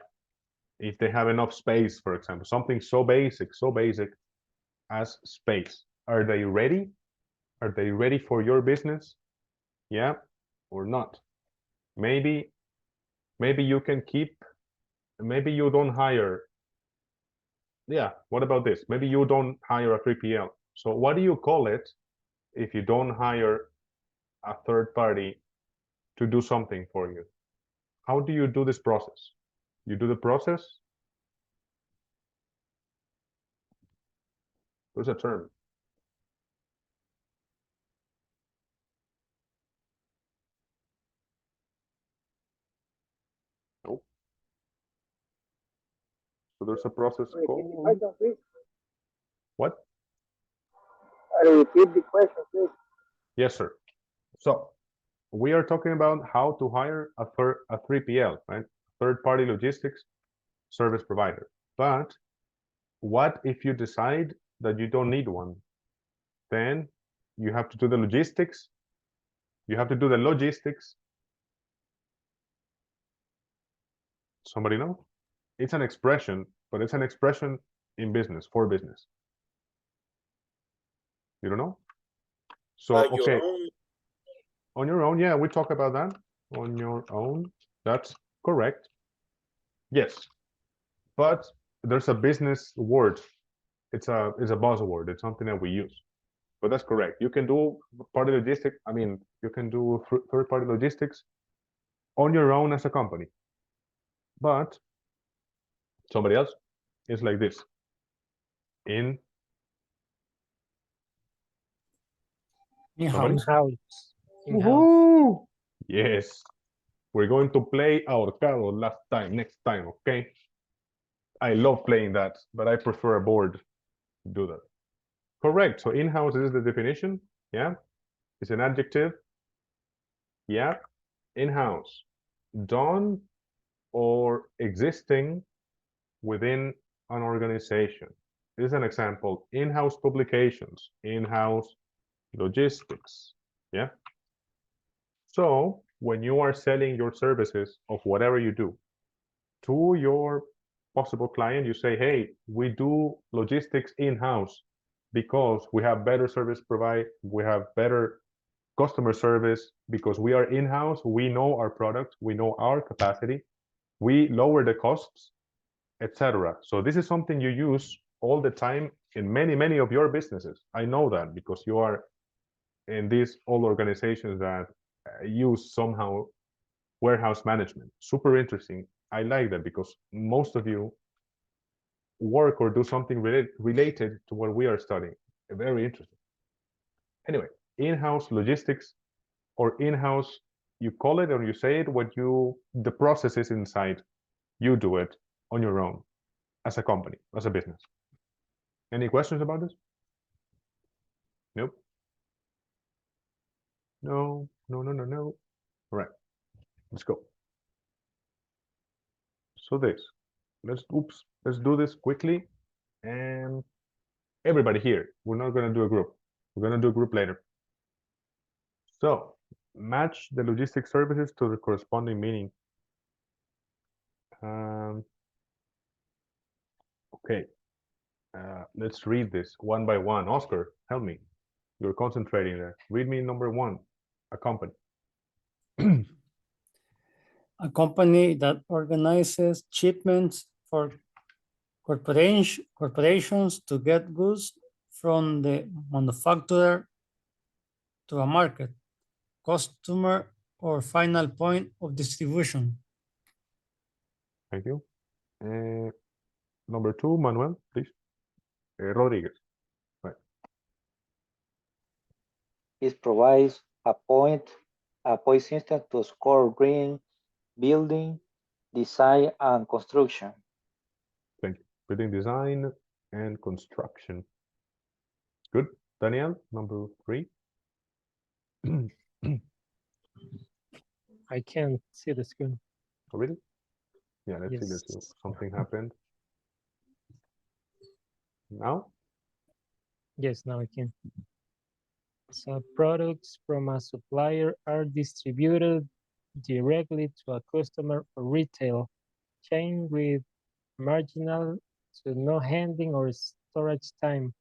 If they have enough space, for example, something so basic as space. Are they ready? Are they ready for your business? Yeah, or not? Maybe you can keep, maybe you don't hire. Yeah, what about this? Maybe you don't hire a 3PL. So what do you call it if you don't hire a third party to do something for you? How do you do this process? You do the process. There's a term. Nope. So there's a process called what? Repeat the question, please. Yes, sir. So we are talking about how to hire a 3PL, right? Third-party logistics service provider. But what if you decide that you don't need one? Then you have to do the logistics. You have to do the logistics. Somebody know? It's an expression, but it's an expression in business, for business. You don't know? So, okay. On your own, yeah, we talk about that. On your own, that's correct. Yes, but there's a business word. It's a buzzword. It's something that we use. But that's correct. You can do party logistics. I mean, you can do third-party logistics on your own as a company. But somebody else is like this. In In-house. Woohoo! Yes. We're going to play Ahorcado next time, okay? I love playing that, but I prefer a board to do that. Correct. So in-house is the definition. Yeah. It's an adjective. Yeah. In-house. Done or existing within an organization. This is an example. In-house publications, in-house logistics. Yeah. So when you are selling your services of whatever you do to your possible client, you say, hey, we do logistics in-house because we have better service provide, we have better customer service because we are in-house, we know our product, we know our capacity, we lower the costs, etc. So this is something you use all the time in many of your businesses. I know that because you are in these all organizations that use somehow warehouse management. Super interesting. I like that because most of you work or do something related to what we are studying. Very interesting. Anyway, in-house logistics or in-house, you call it or you say it when the process is inside. You do it on your own as a company, as a business. Any questions about this? Nope. No. All right, let's go. So let's do this quickly. And everybody here, we're not going to do a group. We're going to do a group later. So match the logistics services to the corresponding meaning. Okay, let's read this one by one. Oscar, help me. You're concentrating there. Read me number one, a company. A company that organizes shipments for corporations to get goods from the manufacturer to a market, customer, or final point of distribution. Thank you. Number two, Manuel, please. Rodriguez. Right. It provides a point system to score green building, design, and construction. Thank you. Building design and construction. Good. Daniel, number three. I can't see the screen. Oh, really? Yeah, let's see. Yes. Let's see. Something happened. Now? Yes, now I can. So products from a supplier are distributed directly to a customer or retail chain with marginal to no handling or storage time.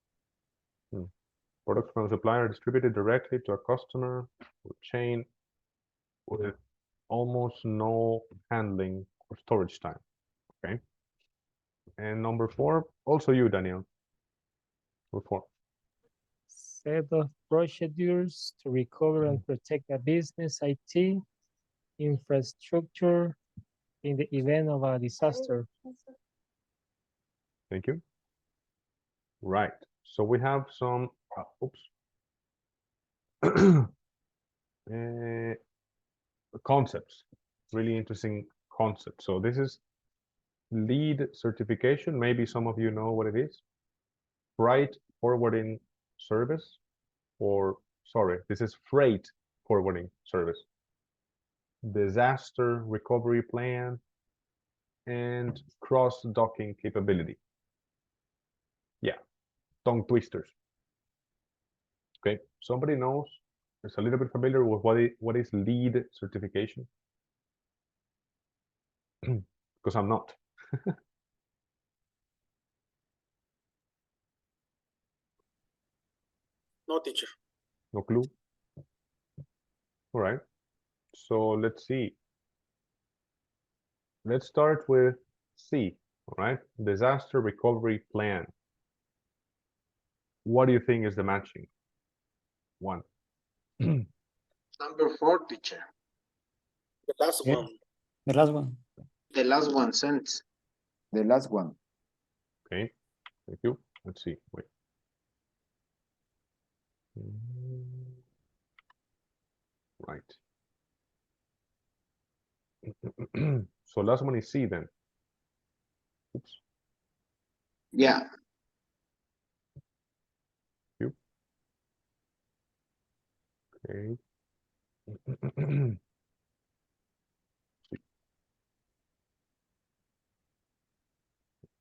Products from a supplier distributed directly to a customer or chain with almost no handling or storage time. Okay. And number four, also you, Daniel. Number four. Set of procedures to recover and protect a business IT infrastructure in the event of a disaster. Thank you. Right. So we have some, concepts, really interesting concepts. So this is lead certification. Maybe some of you know what it is. Freight forwarding service, or sorry, this is freight forwarding service. Disaster recovery plan and cross-docking capability. Yeah, tongue twisters. Okay, somebody knows, is a little bit familiar with what is lead certification? Because I'm not. No, teacher. No clue. All right. So let's see. Let's start with C. All right. Disaster recovery plan. What do you think is the matching one? Number 4, teacher. The last Yeah. one. The last one. The last one, sense. The last one. Okay. Thank you. Let's see. Wait. Right. So last one is C then. Oops. Yeah. You. Okay.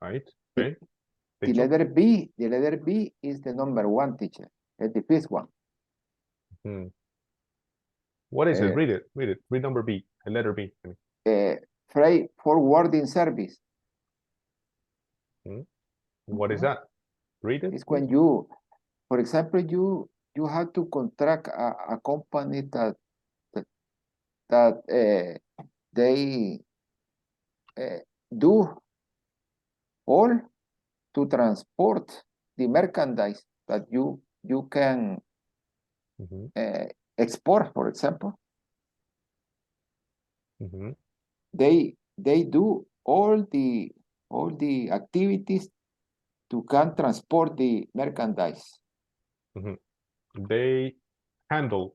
Right. Okay. The letter B is the number 1, teacher. It's the first one. What is it? Uh, Read it. Read it. Read number B. Letter B. Freight forwarding service. What is that? Read it. It's when you, for example, you have to contract a company that they do all to transport the merchandise that you can export, for example. They do all the activities to can transport the merchandise. They handle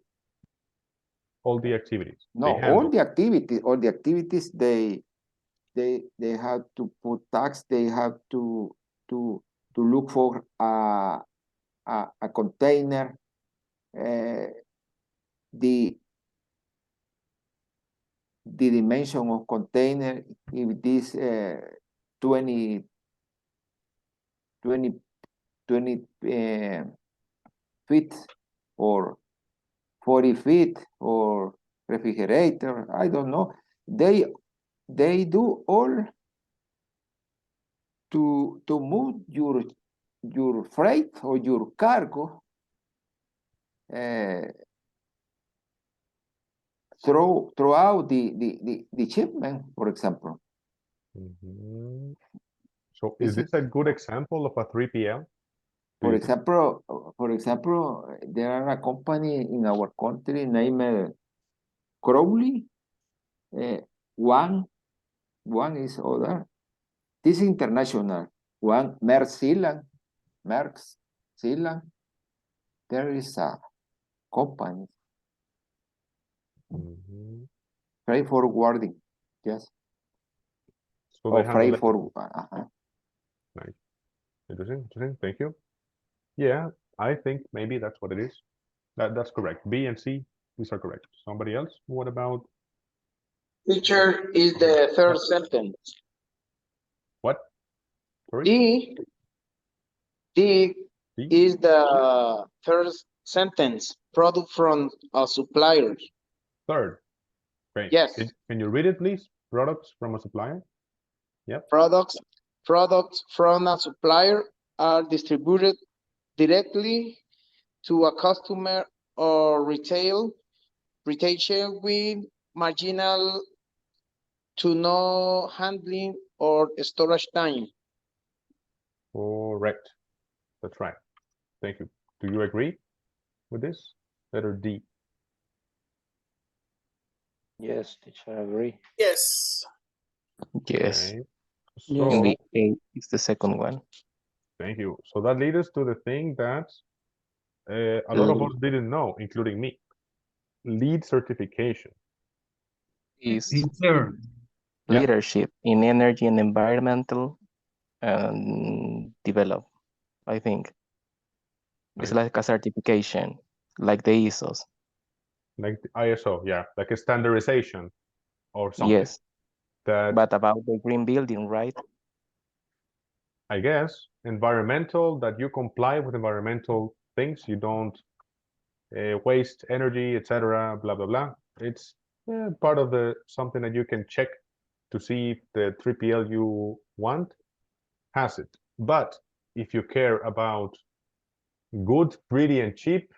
all the activities. No, all the activities they have to put tax. They have to look for a container. The dimension of container, if this 20 feet or 40 feet or refrigerator, I don't know. They do all to move your freight or your cargo throughout the shipment, for example. So is this a good example of a 3PL? For example, there are a company in our country named Crowley. One is other. This is international. One Maersk Sealand. There is a company. Freight forwarding, yes. So or they freight handle for. Nice. Interesting. Thank you. Yeah, I think maybe that's what it is. That's correct. B and C, these are correct. Somebody else? What about? Teacher is the third sentence. What? Sorry? D is the first sentence. Product from a supplier. Third. Great. Yes. Can you read it, please? Products from a supplier? Yep. Products from a supplier are distributed directly to a customer or retail with marginal to no handling or storage time. Correct. That's right. Thank you. Do you agree with this? Letter D. Yes, teacher, I agree. Yes. Yes. Okay. Yes. So, The A is the second one. thank you. So that leads us to the thing that a lot of us didn't know, including me. Lead certification. Is Teacher, leadership in energy and environmental develop, I think. It's like a certification, like the ISOs. Like the ISO, yeah, like a standardization or something. Yes. That But about the green building, right? I guess environmental, that you comply with environmental things, you don't waste energy, etc. Blah blah blah. It's part of the something that you can check to see if the 3PL you want has it. But if you care about good, pretty, and cheap,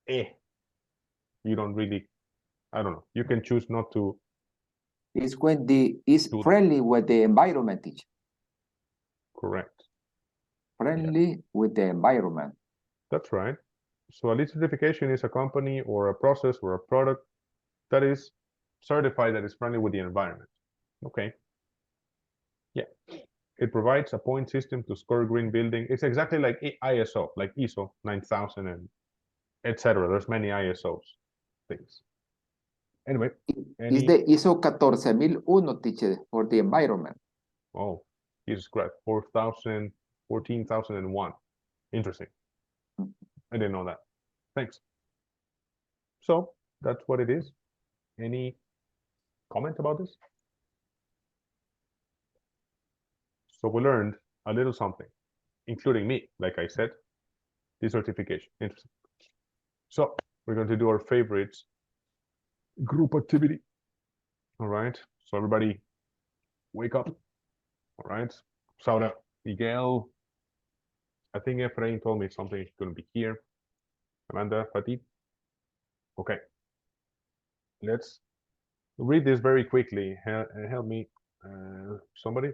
you don't really. I don't know. You can choose not to. It's when is friendly with the environment, teacher. Correct. Friendly with the environment. That's right. So a lead certification is a company or a process or a product that is certified that is friendly with the environment. Okay. Yeah. It provides a point system to score green building. It's exactly like ISO, like ISO 9000 and etc. There's many ISOs things. Anyway, Is the ISO 14001, teacher, for the environment? Oh, Jesus Christ, 14,001. Interesting. I didn't know that. Thanks. So that's what it is. Any comment about this? So we learned a little something, including me, like I said, decertification. Interesting. So we're going to do our favorites group activity. All right, so everybody wake up. All right, Saura, Miguel, I think Efrain told me something is going to be here. Amanda, Fatih. Okay, let's read this very quickly. Help me, somebody.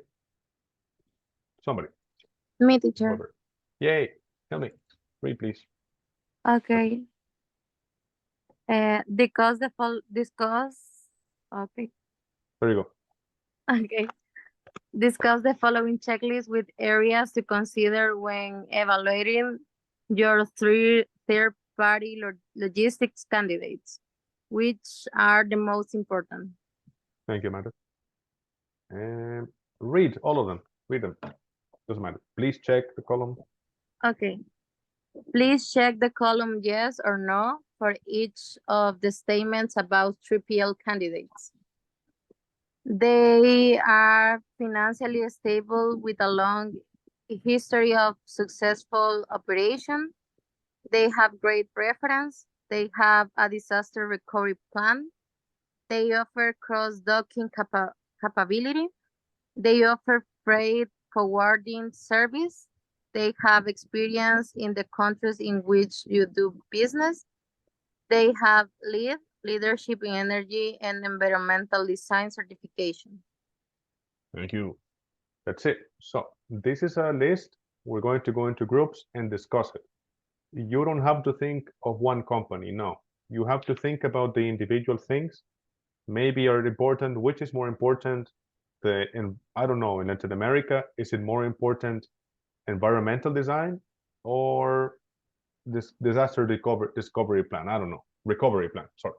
Me, teacher. Whoever. Yay, help me. Read, please. Okay. Discuss. Okay. There you go. Okay. Discuss the following checklist with areas to consider when evaluating your third-party logistics candidates. Which are the most important? Thank you, Amanda. And read all of them. Read them. Doesn't matter. Please check the column. Okay. Please check the column yes or no for each of the statements about 3PL candidates. They are financially stable with a long history of successful operation. They have great reference. They have a disaster recovery plan. They offer cross-docking capability. They offer freight forwarding service. They have experience in the countries in which you do business. They have leadership in energy and environmental design certification. Thank you. That's it. So this is a list. We're going to go into groups and discuss it. You don't have to think of one company. No, you have to think about the individual things. Maybe are important. Which is more important? I don't know. In Latin America, is it more important environmental design or this disaster discovery plan? I don't know. Recovery plan. Sorry.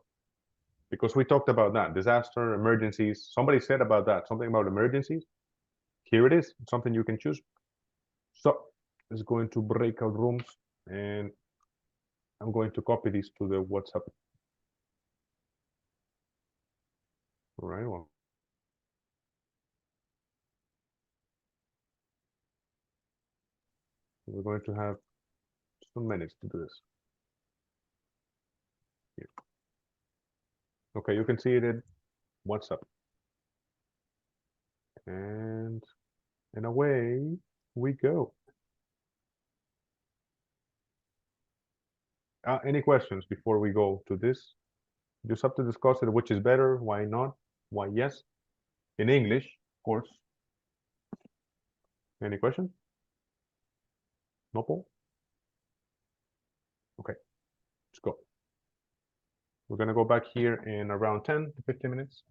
Because we talked about that, disaster, emergencies. Somebody said about that, something about emergencies. Here it is, something you can choose. So let's go into breakout rooms and I'm going to copy these to the WhatsApp. All right, well. We're going to have some minutes to do this. Here. Okay, you can see it in WhatsApp. And away we go. Any questions before we go to this? Just have to discuss it, which is better, why not, why yes. In English, of course. Any question? No, Paul? Okay, let's go. We're gonna go back here in around 10 to 15 minutes.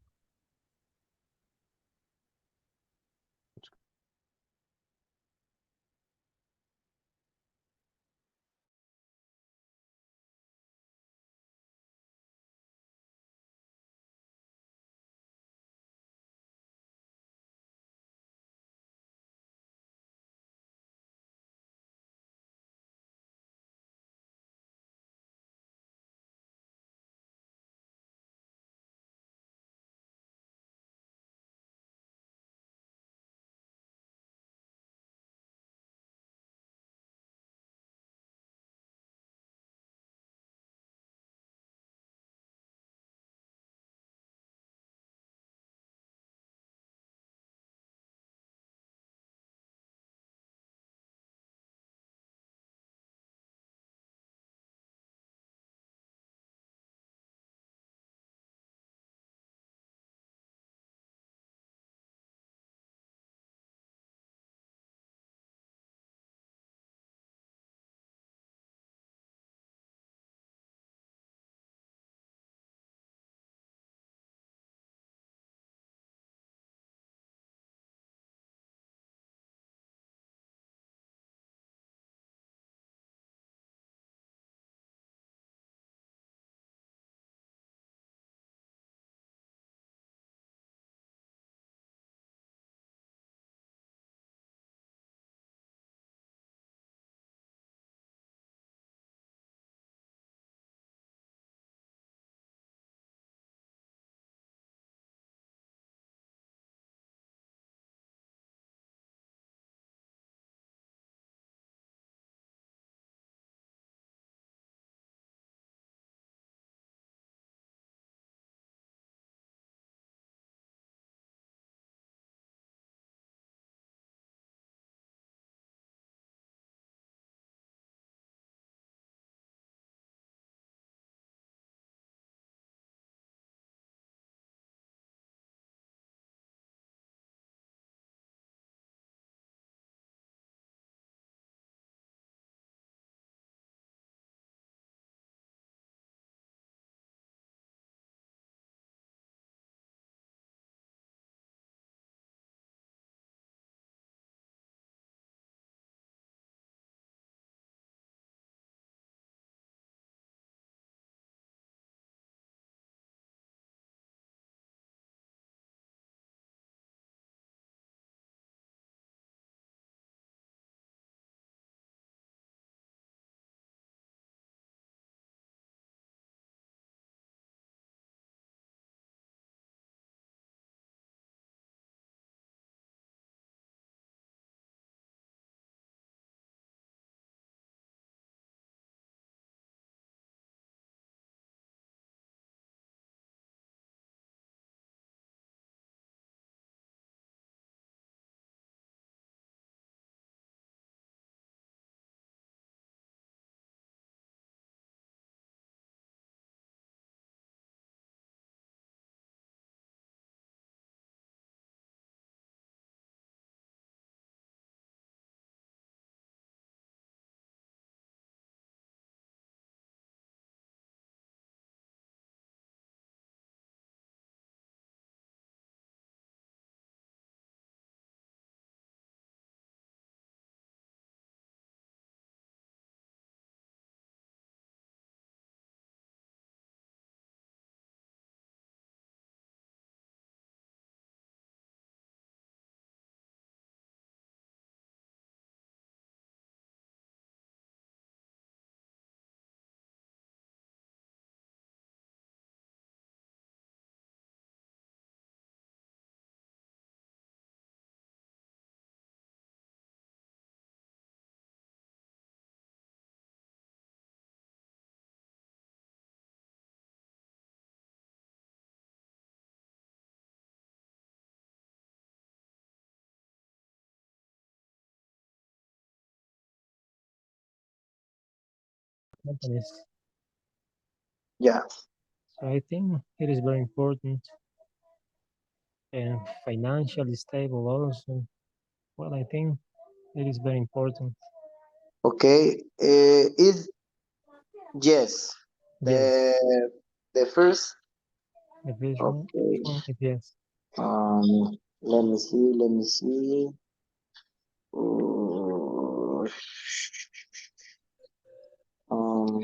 companies. Yeah. So I think it is very important and financially stable also. Well, I think it is very important. Okay. Is yes. Yes. The first. The first Okay. one is yes. Let me see. Let me see. Uh, um.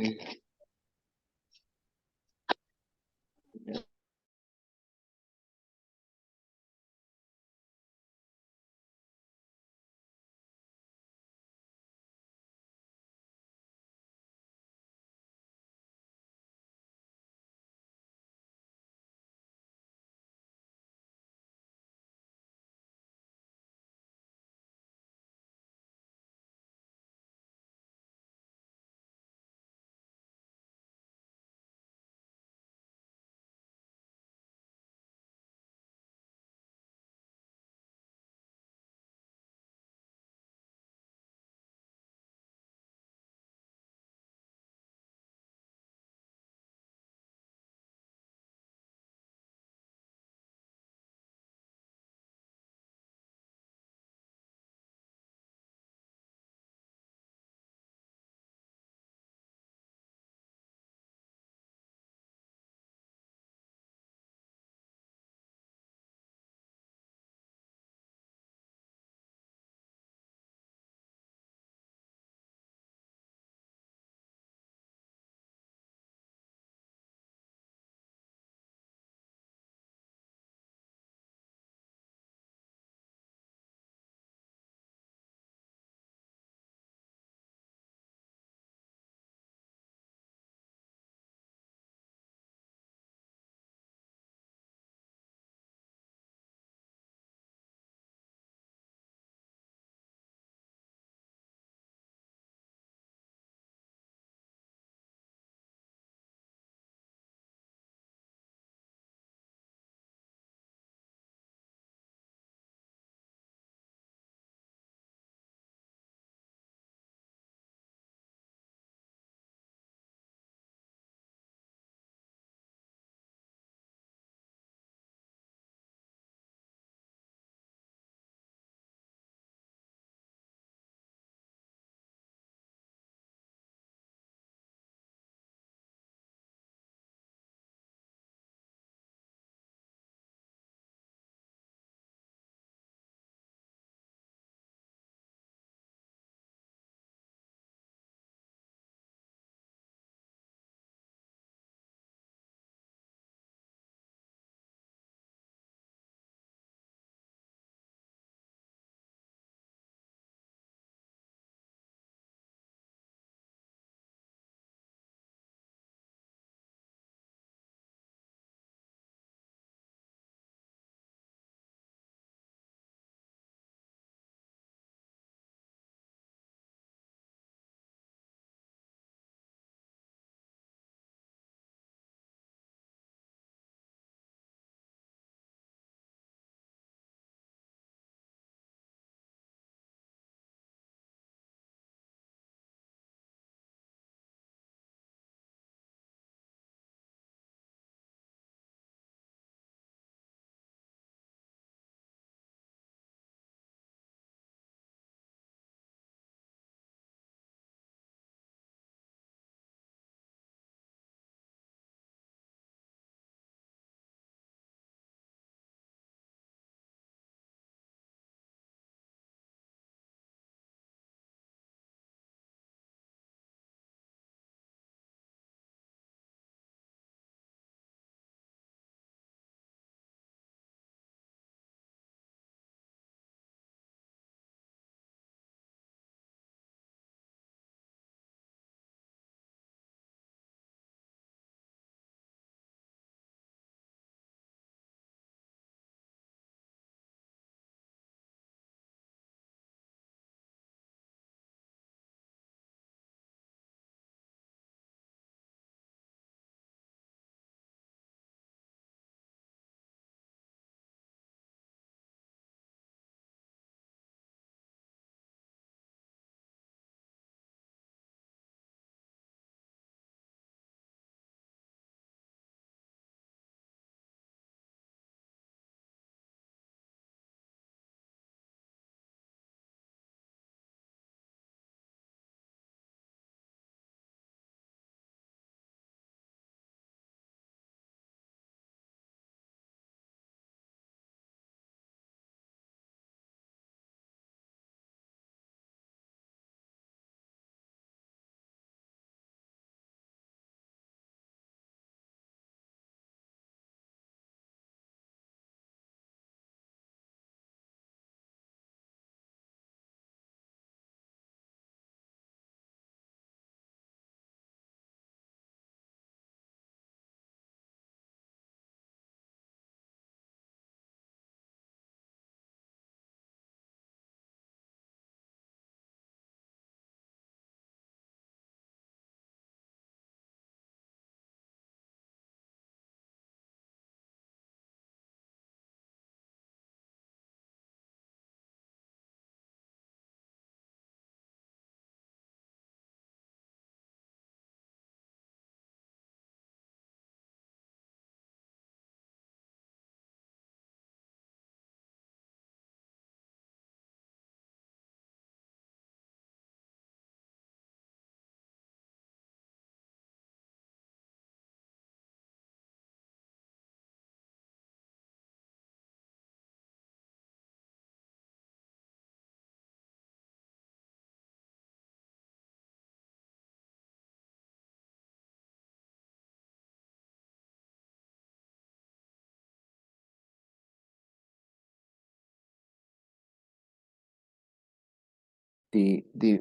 the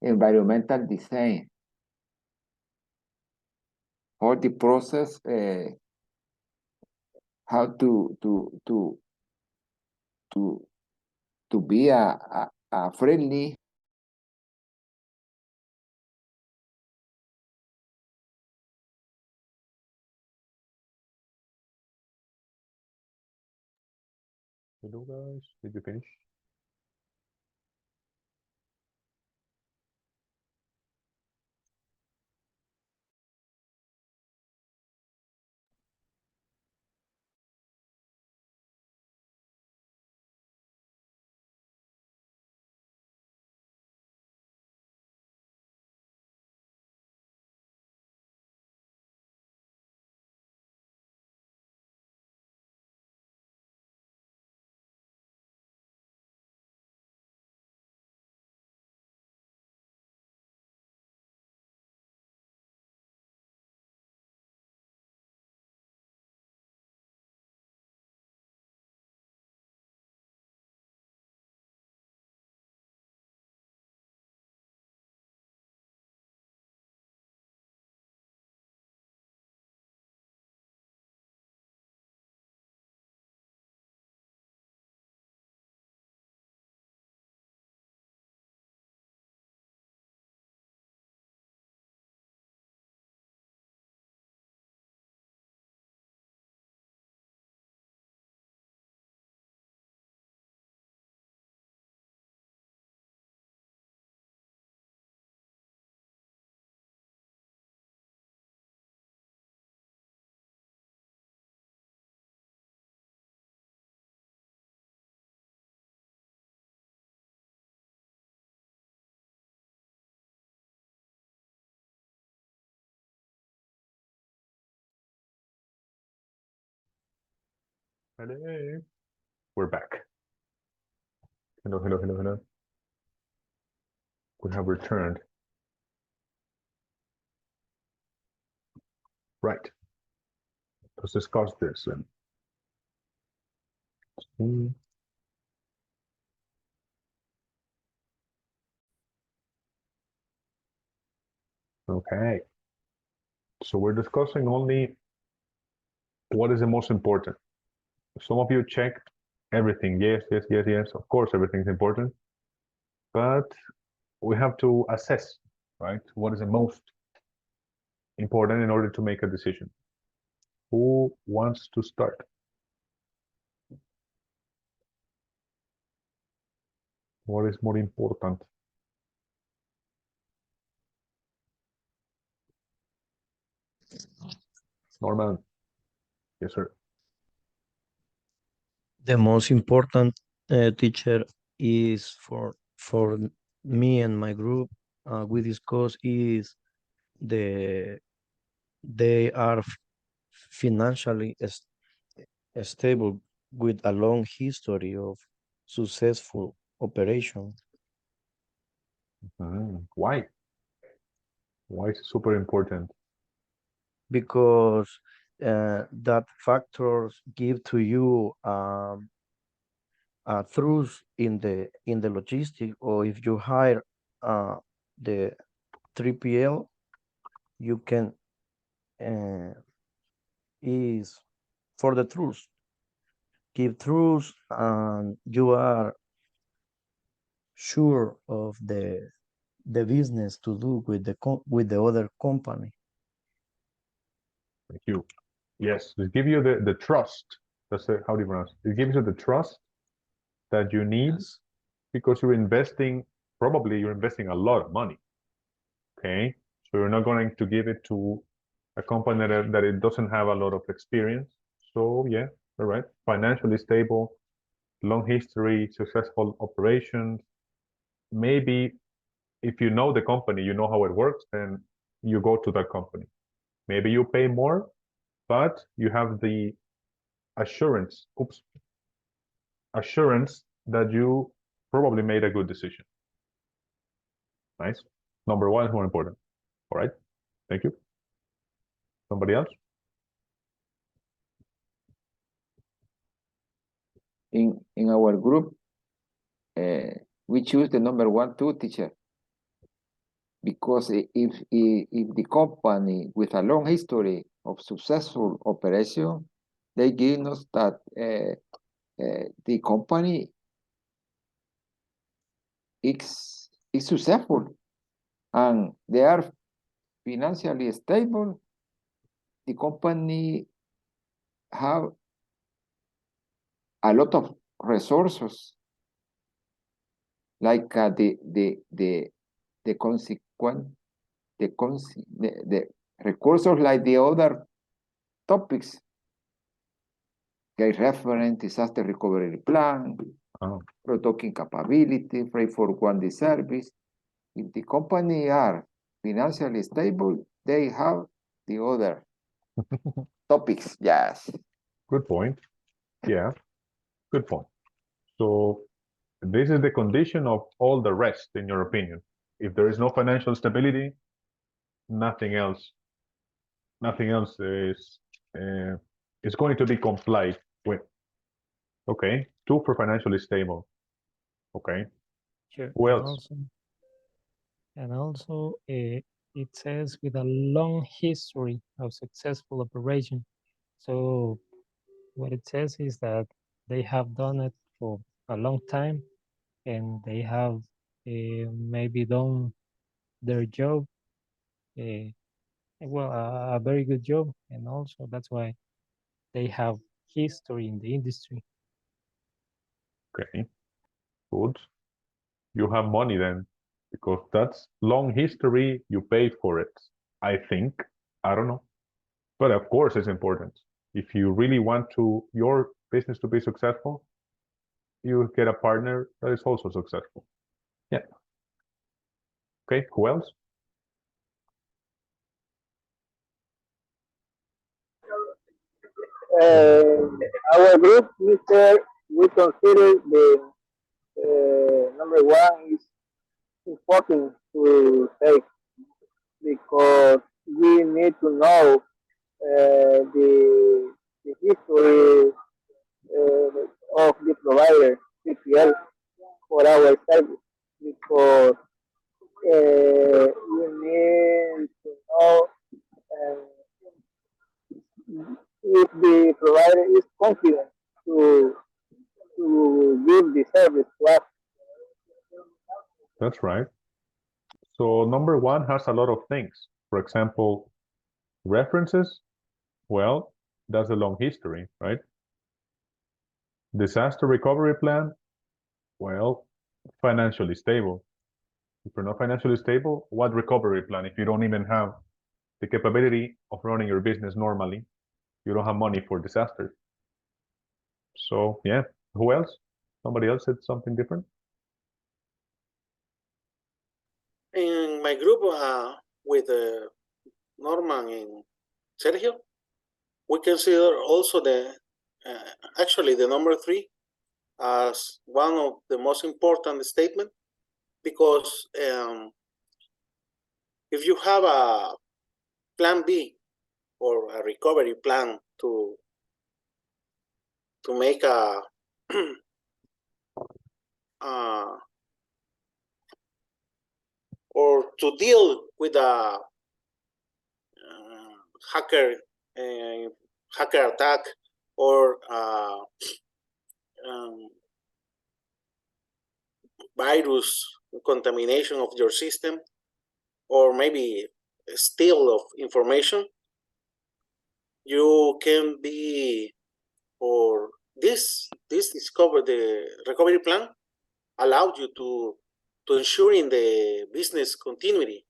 environmental design, all the process, how to be a friendly Hello guys, did you finish? Hello. We're back. Hello, hello, hello, hello. We have returned. Right. Let's discuss this then. Okay. So we're discussing only what is the most important. Some of you checked everything. Yes, yes, yes, yes. Of course, everything's important. But we have to assess, right? What is the most important in order to make a decision. Who wants to start? What is more important? Norman. Yes, sir. The most important teacher is for me and my group. We discuss is they are financially stable with a long history of successful operation. Why? Why is it super important? Because that factors give to you a truth in the logistic, or if you hire the 3PL, you can is for the truth, give truth, and you are sure of the business to do with the other company. Thank you. Yes, it gives you the trust. That's how do you pronounce it? It gives you the trust that you need because you're investing, probably you're investing a lot of money. Okay, so you're not going to give it to a company that it doesn't have a lot of experience. So yeah, all right, financially stable, long history, successful operations. Maybe if you know the company, you know how it works, then you go to that company. Maybe you pay more, but you have the assurance that you probably made a good decision. Nice. Number one is more important. All right. Thank you. Somebody else? In our group, we choose the number 1 too, teacher. Because if the company with a long history of successful operation, they give us that the company is successful and they are financially stable, the company have a lot of resources, like the recursos like the other topics, case reference, disaster recovery plan, production capability, freight forwarding service. If the company are financially stable, they have the other topics. Yes. Good point. Yeah, good point. So this is the condition of all the rest, in your opinion. If there is no financial stability, nothing else is going to be complied with. Okay, 2 for financially stable. Okay. Sure. Who else? And also, it says with a long history of successful operation. So what it says is that they have done it for a long time and they have maybe done their job, well, a very good job. And also that's why they have history in the industry. Okay, good. You have money then, because that's long history, you pay for it. I think, I don't know. But of course it's important. If you really want your business to be successful, you get a partner that is also successful. Yeah. Okay, who else? Our group, Mr. We consider the number 1 is important to take because we need to know the history of the provider, CPL, for our service because we need to know if the provider is confident to give the service to us. That's right. So number 1 has a lot of things. For example, references. Well, that's a long history, right? Disaster recovery plan. Well, financially stable. If you're not financially stable, what recovery plan? If you don't even have the capability of running your business normally, you don't have money for disasters. So yeah, who else? Somebody else said something different? In my group with Norman and Sergio, we consider also actually the number 3 as one of the most important statement because if you have a plan B or a recovery plan to make a or to deal with a hacker attack or virus contamination of your system, or maybe steal of information, you can be, or this the recovery plan allowed you to ensure in the business continuity,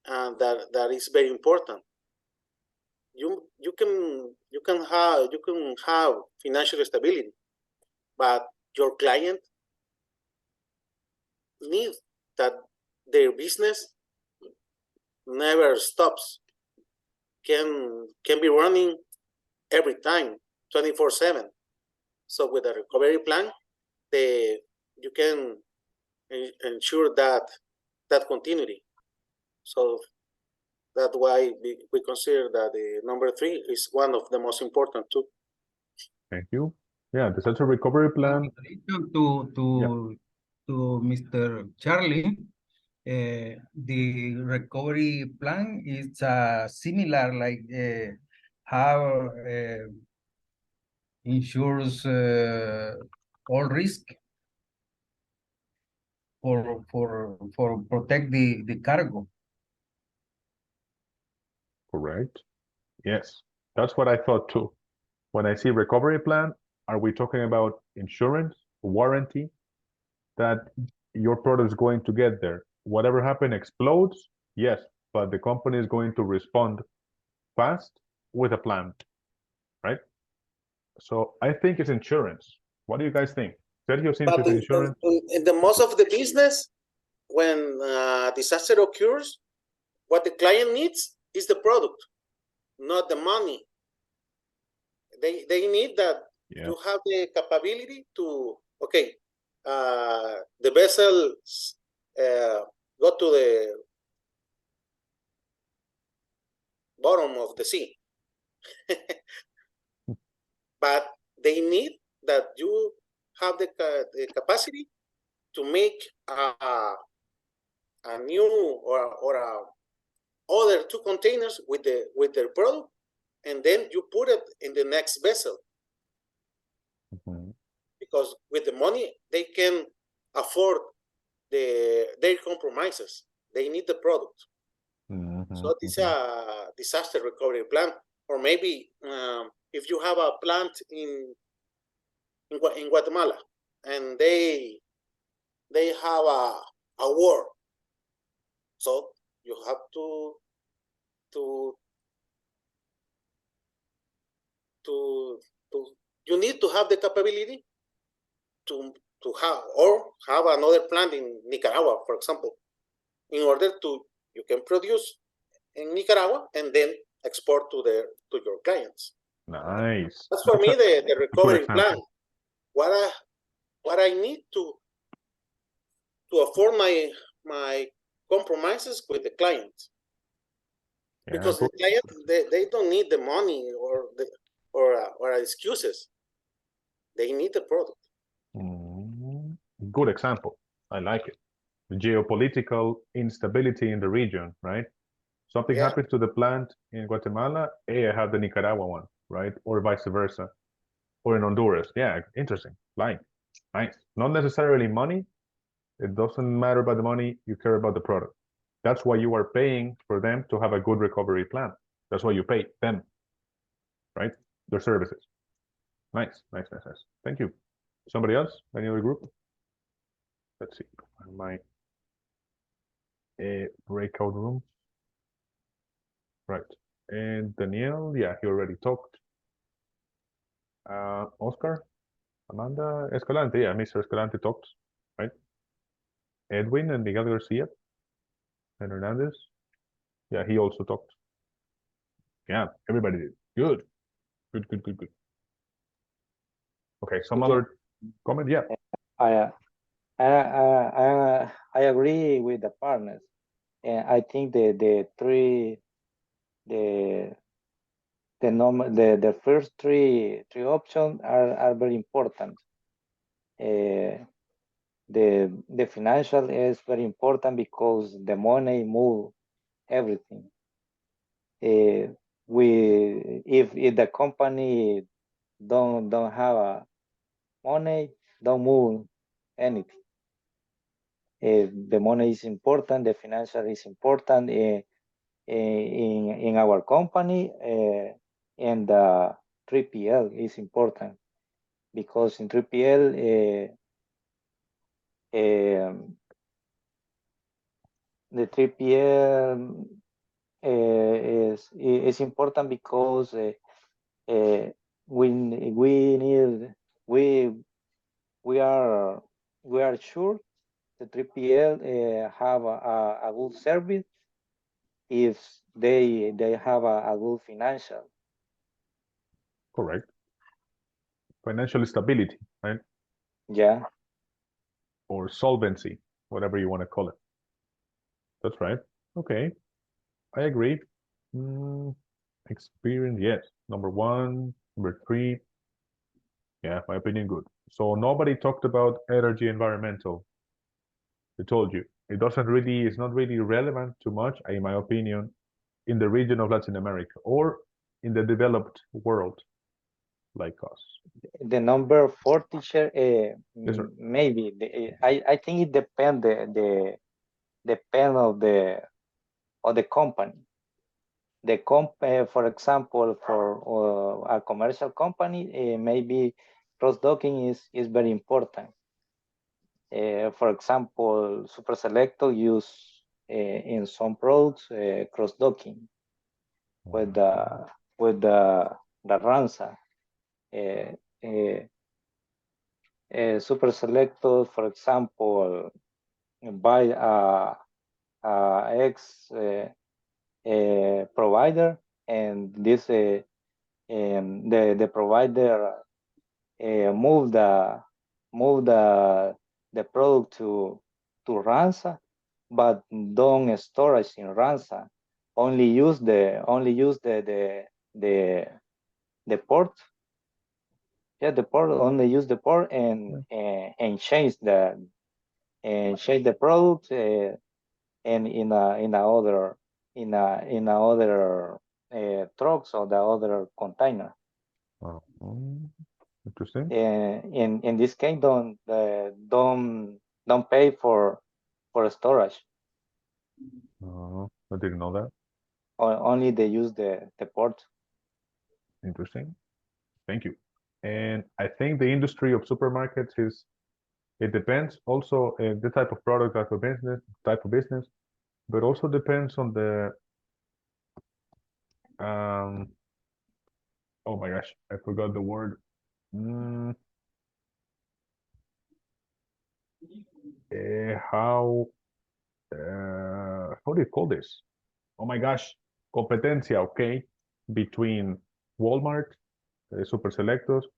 and that is very important. You can have financial stability, but your client needs that their business never stops, can be running every time 24/7. So with a recovery plan, you can ensure that continuity. So that's why we consider that the number 3 is one of the most important too. Thank you. Yeah, the disaster recovery plan. To to Mr. Charlie, the recovery plan is similar, like how insures all risk for protect the cargo. Correct. Yes, that's what I thought too. When I see recovery plan, are we talking about insurance, warranty, that your product is going to get there? Whatever happened explodes, yes, but the company is going to respond fast with a plan, right? So I think it's insurance. What do you guys think? Sergio seems But it's insurance. in the most of the business, when disaster occurs, what the client needs is the product, not the money. They need that you have the capability to, okay, the vessel go to the bottom of the sea. But they need that you have the capacity to make a new or other 2 containers with their product, and then you put it in the next vessel. Because with the money they can afford their compromises. They need the product. So this is a disaster recovery plan, or maybe if you have a plant in Guatemala and they have a war, so you have to you need to have the capability to have another plant in Nicaragua, for example, in order to you can produce in Nicaragua and then export to your clients. Nice. That's for me the recovery plan. example. What I need to afford my compromises with the client. Because the client they don't need the money or excuses. They need the product. Good example. I like it. The geopolitical instability in the region, right? Something happens to the plant in Guatemala, hey, I have the Nicaragua one, right? Or vice versa. Or in Honduras. Yeah, interesting. Like, nice. Not necessarily money. It doesn't matter about the money. You care about the product. That's why you are paying for them to have a good recovery plan. That's why you pay them, right? Their services. Nice. Thank you. Somebody else? Any other group? Let's see. My breakout room. Right. And Daniel, yeah, he already talked. Oscar, Amanda, Escalante, yeah, Mr. Escalante talked, right? Edwin and Miguel Garcia and Hernandez, yeah, he also talked. Yeah, everybody did. Good. Okay, some other comment? Yeah. I agree with the partners, and I think the first three options are very important. The financial is very important because the money move everything. If the company don't have money, don't move anything. The money is important, the financial is important in our company, and 3PL is important because in 3PL the 3PL is important because we are sure the 3PL have a good service if they have a good financial. Correct. Financial stability, right? Yeah. Or solvency, whatever you want to call it. That's right. Okay. I agree. Experience, yes. Number 1, number 3. Yeah, my opinion, good. So nobody talked about energy environmental. I told you, it's not really relevant too much, in my opinion, in the region of Latin America or in the developed world like us. The number 4, teacher, Yes, sir. maybe. I think it depends the depend of the company. For example, for a commercial company, maybe cross-docking is very important. For example, Super Selecto use in some products cross-docking with the Ranza. Super Selecto, for example, buy a ex provider, and this the provider move the product to Ranza, but don't storage in Ranza. Only use the port. Yeah, the port, only use the port and change the product and in other trucks or the other container. Interesting. In this case, don't pay for storage. I didn't know that. Only they use the port. Interesting. Thank you. And I think the industry of supermarkets it depends also the type of product, type of business, but also depends on the oh my gosh, I forgot the word. How do you call this? Oh my gosh, competencia, okay, between Walmart, Super Selectos.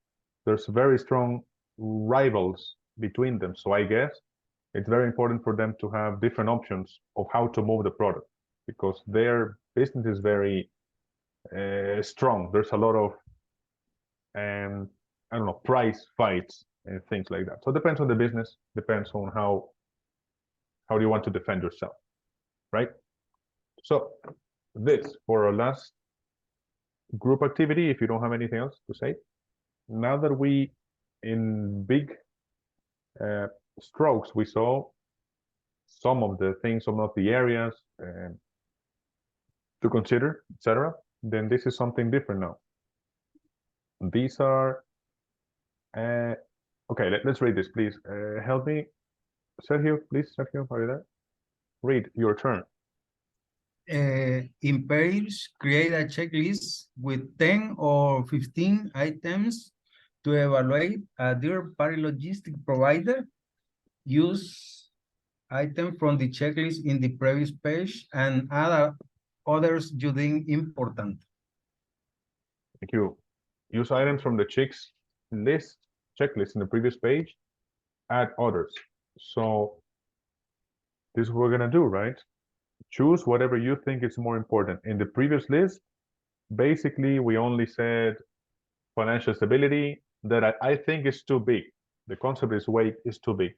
There's very strong rivals between them. So I guess it's very important for them to have different options of how to move the product, because their business is very strong. There's a lot of I don't know, price fights and things like that. So it depends on the business, depends on how do you want to defend yourself, right? So this for our last group activity, if you don't have anything else to say. Now that we, in big strokes, we saw some of the things, some of the areas to consider, etc., then this is something different now. These are okay, let's read this, please. Help me, Sergio, please. Sergio, are you there? Read, your turn. In pairs, create a checklist with 10 or 15 items to evaluate a third-party logistic provider. Use items from the checklist in the previous page and add others you think important. Thank you. Use items from the checklist in the previous page, add others. So this is what we're gonna do, right? Choose whatever you think is more important. In the previous list, basically we only said financial stability, that I think is too big. The concept is too big.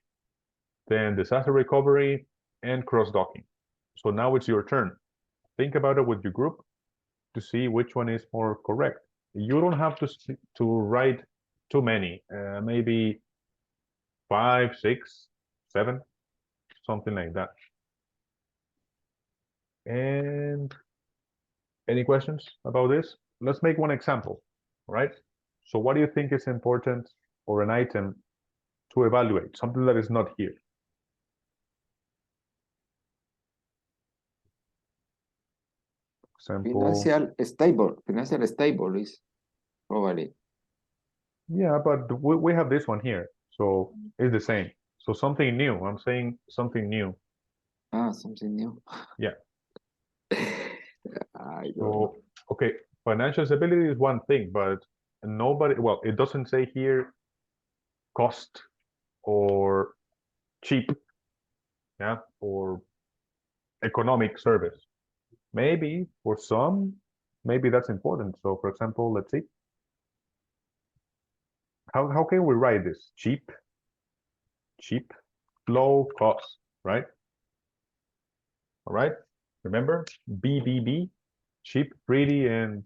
Then disaster recovery and cross-docking. So now it's your turn. Think about it with your group to see which one is more correct. You don't have to write too many, maybe 5, 6, 7, something like that. And any questions about this? Let's make one example, right? So what do you think is important or an item to evaluate, something that is not here? Example. Financial stable is probably. Yeah, but we have this one here, so it's the same. So something new. I'm saying something new. Something new. Yeah. I don't know. Okay, financial stability is one thing, but well, it doesn't say here cost or cheap, yeah, or economic service. Maybe for some, maybe that's important. So for example, let's see. How can we write this? Cheap, low cost. right? All right. Remember BBB, cheap, pretty, and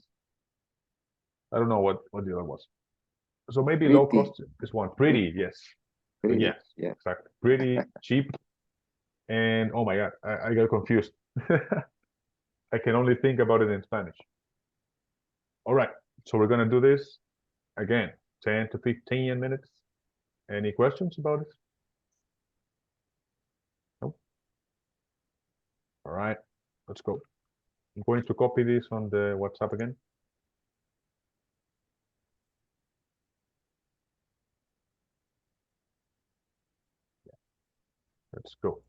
I don't know what the other was. So maybe low Pretty. cost is one. Pretty, yes. So Pretty, yes, yeah. exactly. Pretty, cheap, and oh my God, I got confused. I can only think about it in Spanish. All right, so we're gonna do this again, 10 to 15 minutes. Any questions about it? Nope. All right, let's go. I'm going to copy this on the WhatsApp again. Let's go.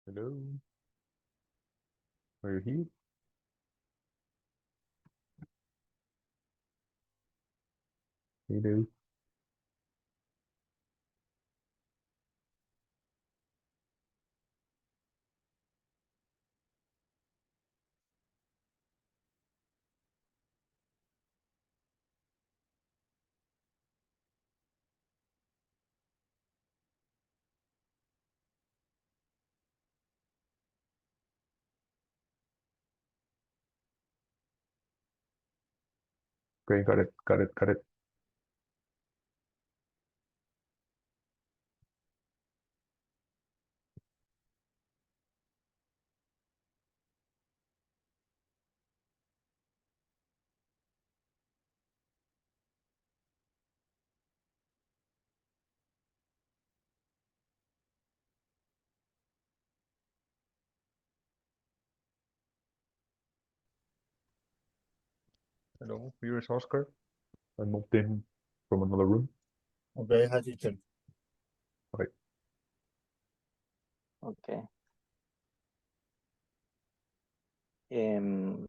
Hello? Are you here? Hello? Okay, got it, got it, got it. Hello, here is Oscar. I moved in from another room. Okay, hi, teacher. Okay. Okay. Um,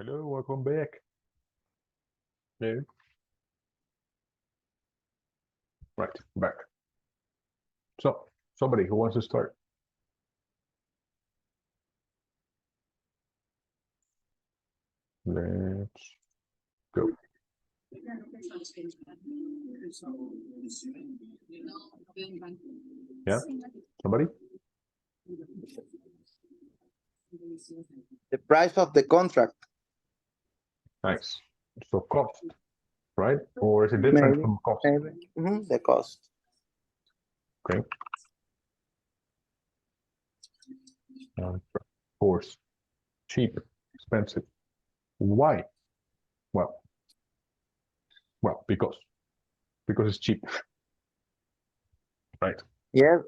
Hello, welcome back. Hello. Right, back. So, somebody who wants to start. Let's go. Yeah, somebody? The price of the contract. Nice. So cost, right? Or is it different Maybe, from cost? maybe. The cost. Okay. Of course, cheap, expensive. Why? Well, because it's cheap, right? Yeah.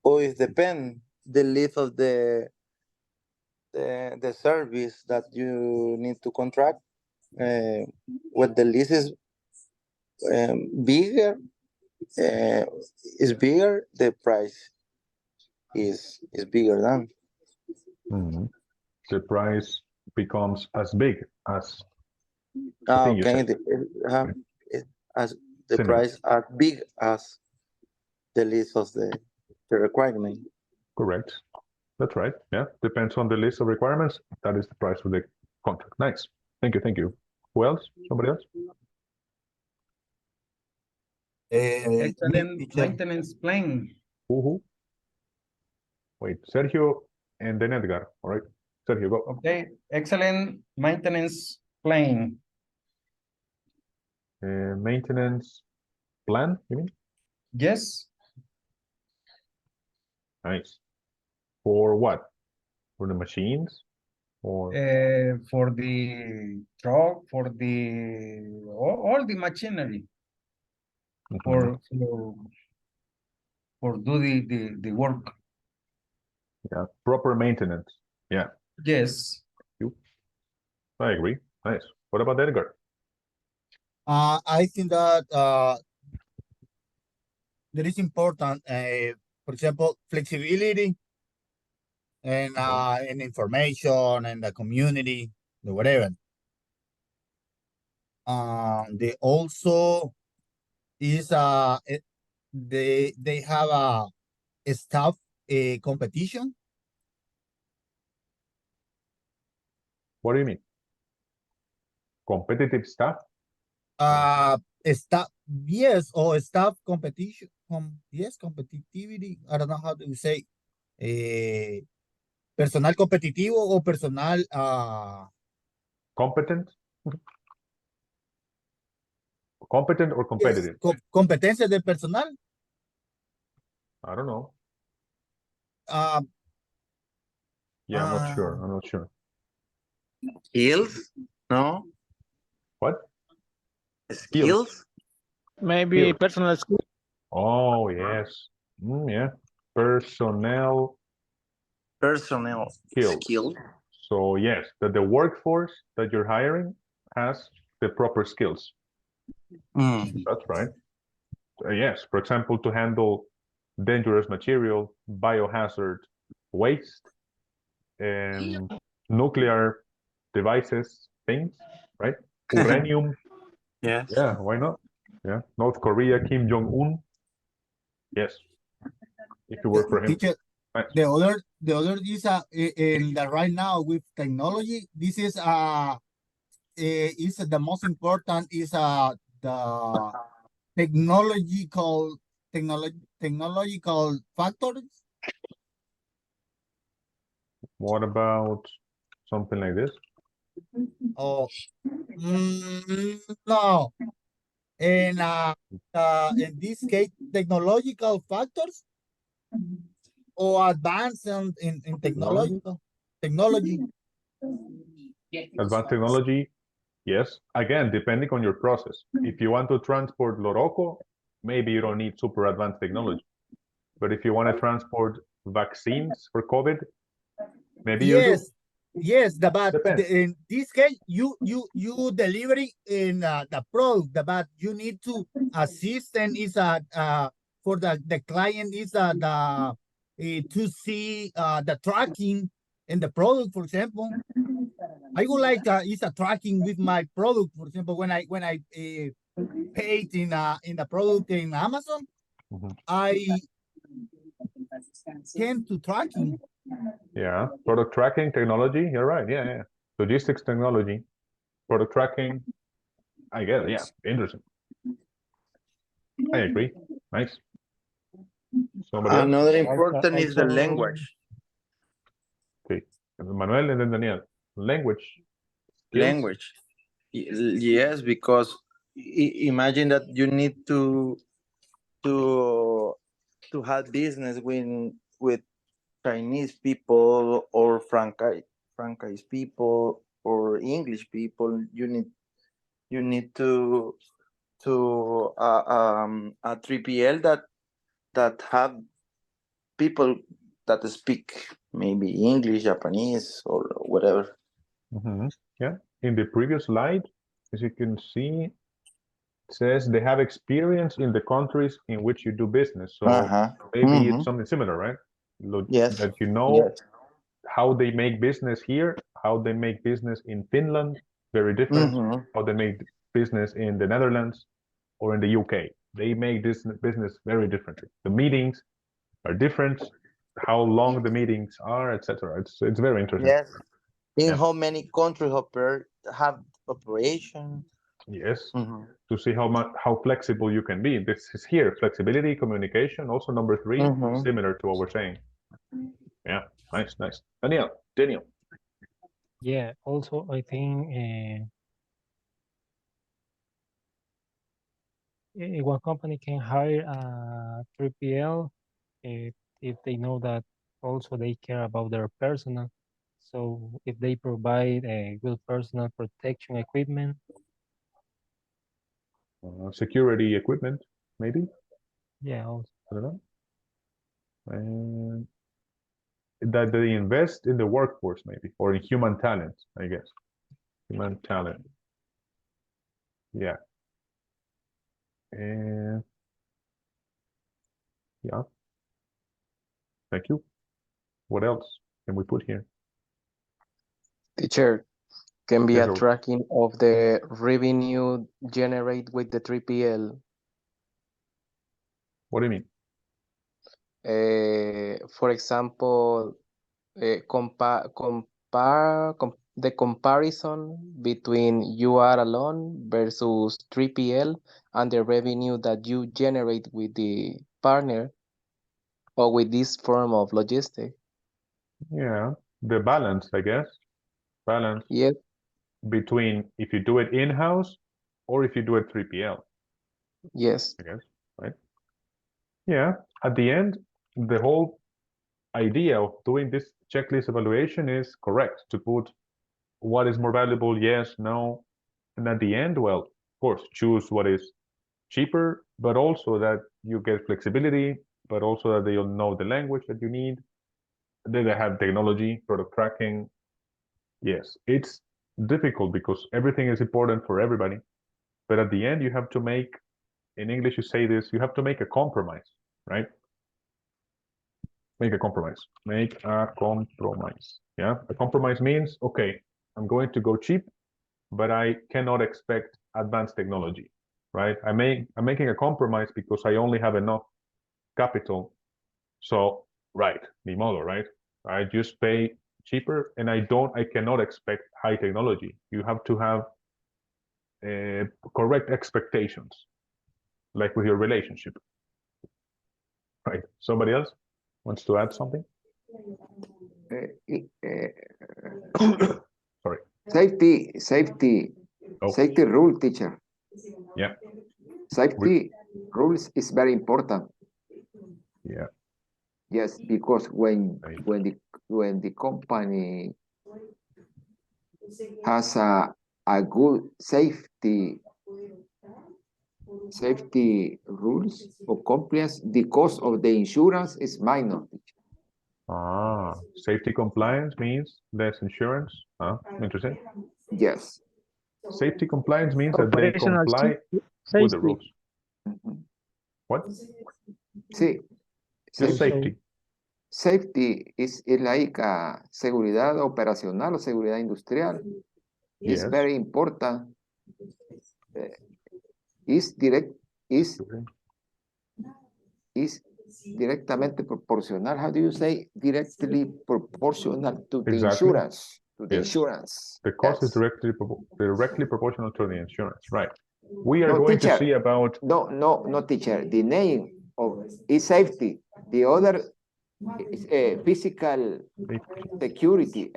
Or it depends the length of the service that you need to contract. When the list is bigger, the price is bigger than. Mhm. The price becomes as big as the thing you Okay, said. as the Similar. price as big as the list of the requirement. Correct. That's right. Yeah, depends on the list of requirements. That is the price of the contract. Nice. Thank you. Thank you. Who else? Somebody else? Excellent maintenance plan. Who? Wait, Sergio and then Edgar. All right. Sergio, go. Okay, excellent maintenance plan. Maintenance plan, you mean? Yes. Nice. For what? For the machines? Or For the truck, for all the machinery. For do the work. yeah, proper maintenance. Yeah. Yes. I agree. Nice. What about Edgar? I think that there is important, for example, flexibility and information and the community, the whatever. They also is they have a staff competition. What do you mean? Competitive staff? Staff, yes, or staff competition. Yes, competitivity. I don't know how to say. Personal competitivo o personal competent. Competent or competitive? Yes, competencia del personal. I don't know. Yeah, I'm not sure. I'm not sure. Skills? No. What? Skills? Maybe Skills. personal skill. Oh, yes. Yeah. Personnel skills. So yes, that the workforce that you're hiring has the proper skills. That's right. Yes, for example, to handle dangerous material, biohazard waste, nuclear devices, things, right? Uranium. Yes. Yeah, why not? Yeah, North Korea, Kim Jong-un. Yes, if you work for him. Teacher, Nice. the other is in the right now with technology. This is the most important is the technological factors. What about something like this? Oh, no. In this case, technological factors or advance in technology. Advanced technology, yes. Again, depending on your process. If you want to transport Loroco, maybe you don't need super advanced technology. But if you want to transport vaccines for COVID, maybe you do. Yes, but in this case, you delivery in the product, but you need to assistant is for the client is to see the tracking in the product, for example. I would like is a tracking with my product. For example, when I paid in the product in Amazon, I came to tracking. Yeah, product tracking technology. You're right. Yeah, yeah. Logistics technology, product tracking. I get it. Yeah, interesting. I agree. Nice. Somebody else? Another important is the language. Okay, Manuel and then Daniel. Language. skills? Language. Yes, because imagine that you need to have business with Chinese people or franchise people or English people. You need to a 3PL that have people that speak maybe English, Japanese, or whatever. Yeah. In the previous slide, as you can see, it says they have experience in the countries in which you do business. So maybe it's something similar, right? Yes. That you know Yes. how they make business here, how they make business in Finland, very different. How they make business in the Netherlands or in the UK. They make this business very differently. The meetings are different, how long the meetings are, etc. It's very interesting. Yes. In how many countries have operation? Yes. To see how flexible you can be. This is here, flexibility, communication. Also number 3, similar to what we're saying. Yeah, nice. Daniel. Yeah, also I think one company can hire a 3PL if they know that also they care about their personnel. So if they provide a good personal protection equipment. Security equipment, maybe? Yeah, also. I don't know. And that they invest in the workforce, maybe, or in human talent, I guess. Human talent. Yeah. And yeah. Thank you. What else can we put here? Teacher, can be Yes, a sir. tracking of the revenue generate with the 3PL. What do you mean? For example, the comparison between you are alone versus 3PL and the revenue that you generate with the partner or with this form of logistic. Yeah, the balance, I guess. Balance. Yes. Between if you do it in-house or if you do it 3PL. Yes. I guess, right? Yeah, at the end, the whole idea of doing this checklist evaluation is correct, to put what is more valuable, yes, no, and at the end, well, of course, choose what is cheaper, but also that you get flexibility, but also that they'll know the language that you need. Then they have technology, product tracking. Yes, it's difficult because everything is important for everybody, but at the end, you have to make, in English, you say this, you have to make a compromise, right? Make a compromise. Make a compromise. Yeah, a compromise means, okay, I'm going to go cheap, but I cannot expect advanced technology, right? I'm making a compromise because I only have enough capital. So, right, the model, right? I just pay cheaper, and I cannot expect high technology. You have to have correct expectations, like with your relationship. Right. Somebody else wants to add something? Sorry. Safety rule, teacher. Yeah. Safety rules is very important. Yeah. Yes, because when the company has a good safety rules or compliance, the cost of the insurance is minor. Safety compliance means less insurance. Interesting. Yes. Safety compliance means that they Operational comply safety. with the rules. What? Sí. Just safety. safety is like seguridad operacional o seguridad industrial. It's Yes. very important. Is directamente proporcional. How do you say directly proportional to the Exactly. insurance? To the Yes. insurance. The cost is Yes. directly proportional to the insurance, right? We are No, going teacher. to see about No, teacher. The name of is safety. The other is physical security.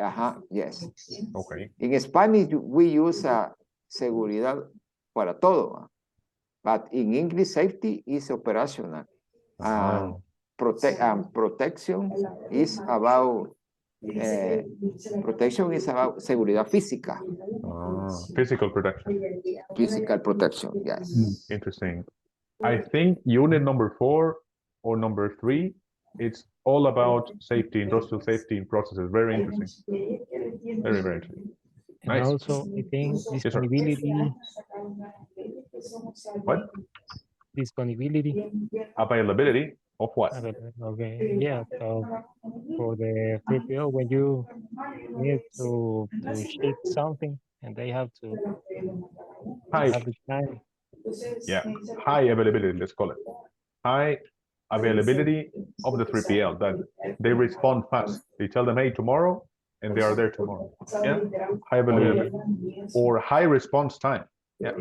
Yes. okay. In Spanish, we use seguridad para todo. But in English, safety is operational. And protection is about seguridad física. Physical protection. Physical protection, yes. Interesting. I think unit number 4 or number 3, it's all about safety, industrial safety in processes. Very interesting. Very, very interesting. And Nice. also, I think Yes, sir. disponibility. What? Disponibility. Availability of what? Okay, yeah. So for the 3PL, when you need to ship something and they have to have the time. Yeah, high availability, let's call it. High availability of the 3PL, that they respond fast. They tell them, hey, tomorrow, and they are there tomorrow. Yeah, high availability. Or high response time. Yeah.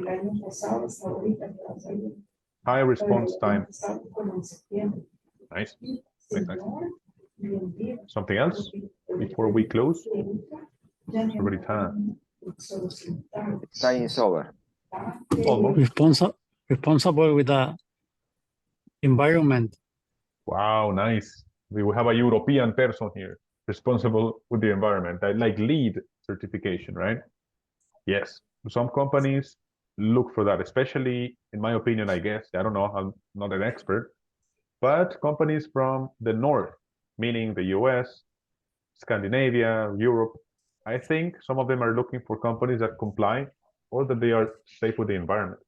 High response time. Nice. Nice, nice. Something else before we close? It's already time. Time is over. Almost. Responsible with the environment. Wow, nice. We will have a European person here responsible with the environment. I like LEED certification, right? Yes. Some companies look for that, especially in my opinion, I guess. I don't know, I'm not an expert, but companies from the north, meaning the US, Scandinavia, Europe, I think some of them are looking for companies that comply or that they are safe with the environment.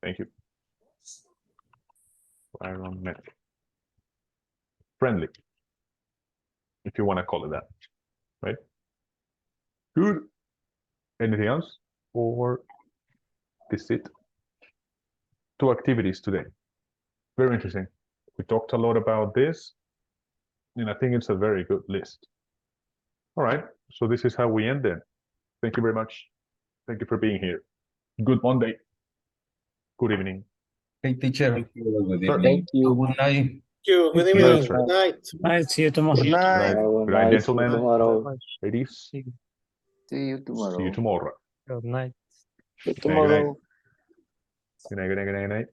Thank you. Environment friendly, if you want to call it that, right? Good. Anything else? Or this it? 2 activities today. Very interesting. We talked a lot about this, and I think it's a very good list. All right, so this is how we end then. Thank you very much. Thank you for being here. Good Monday. Good evening. Hey, teacher. Sir. Thank you. Good night. Good Good evening. night, sir. Good night. Night, see you tomorrow. Good night. Good night, gentlemen. Ladies, See you tomorrow. see you tomorrow. Good night. Good night, good night. Good night, good night, good night.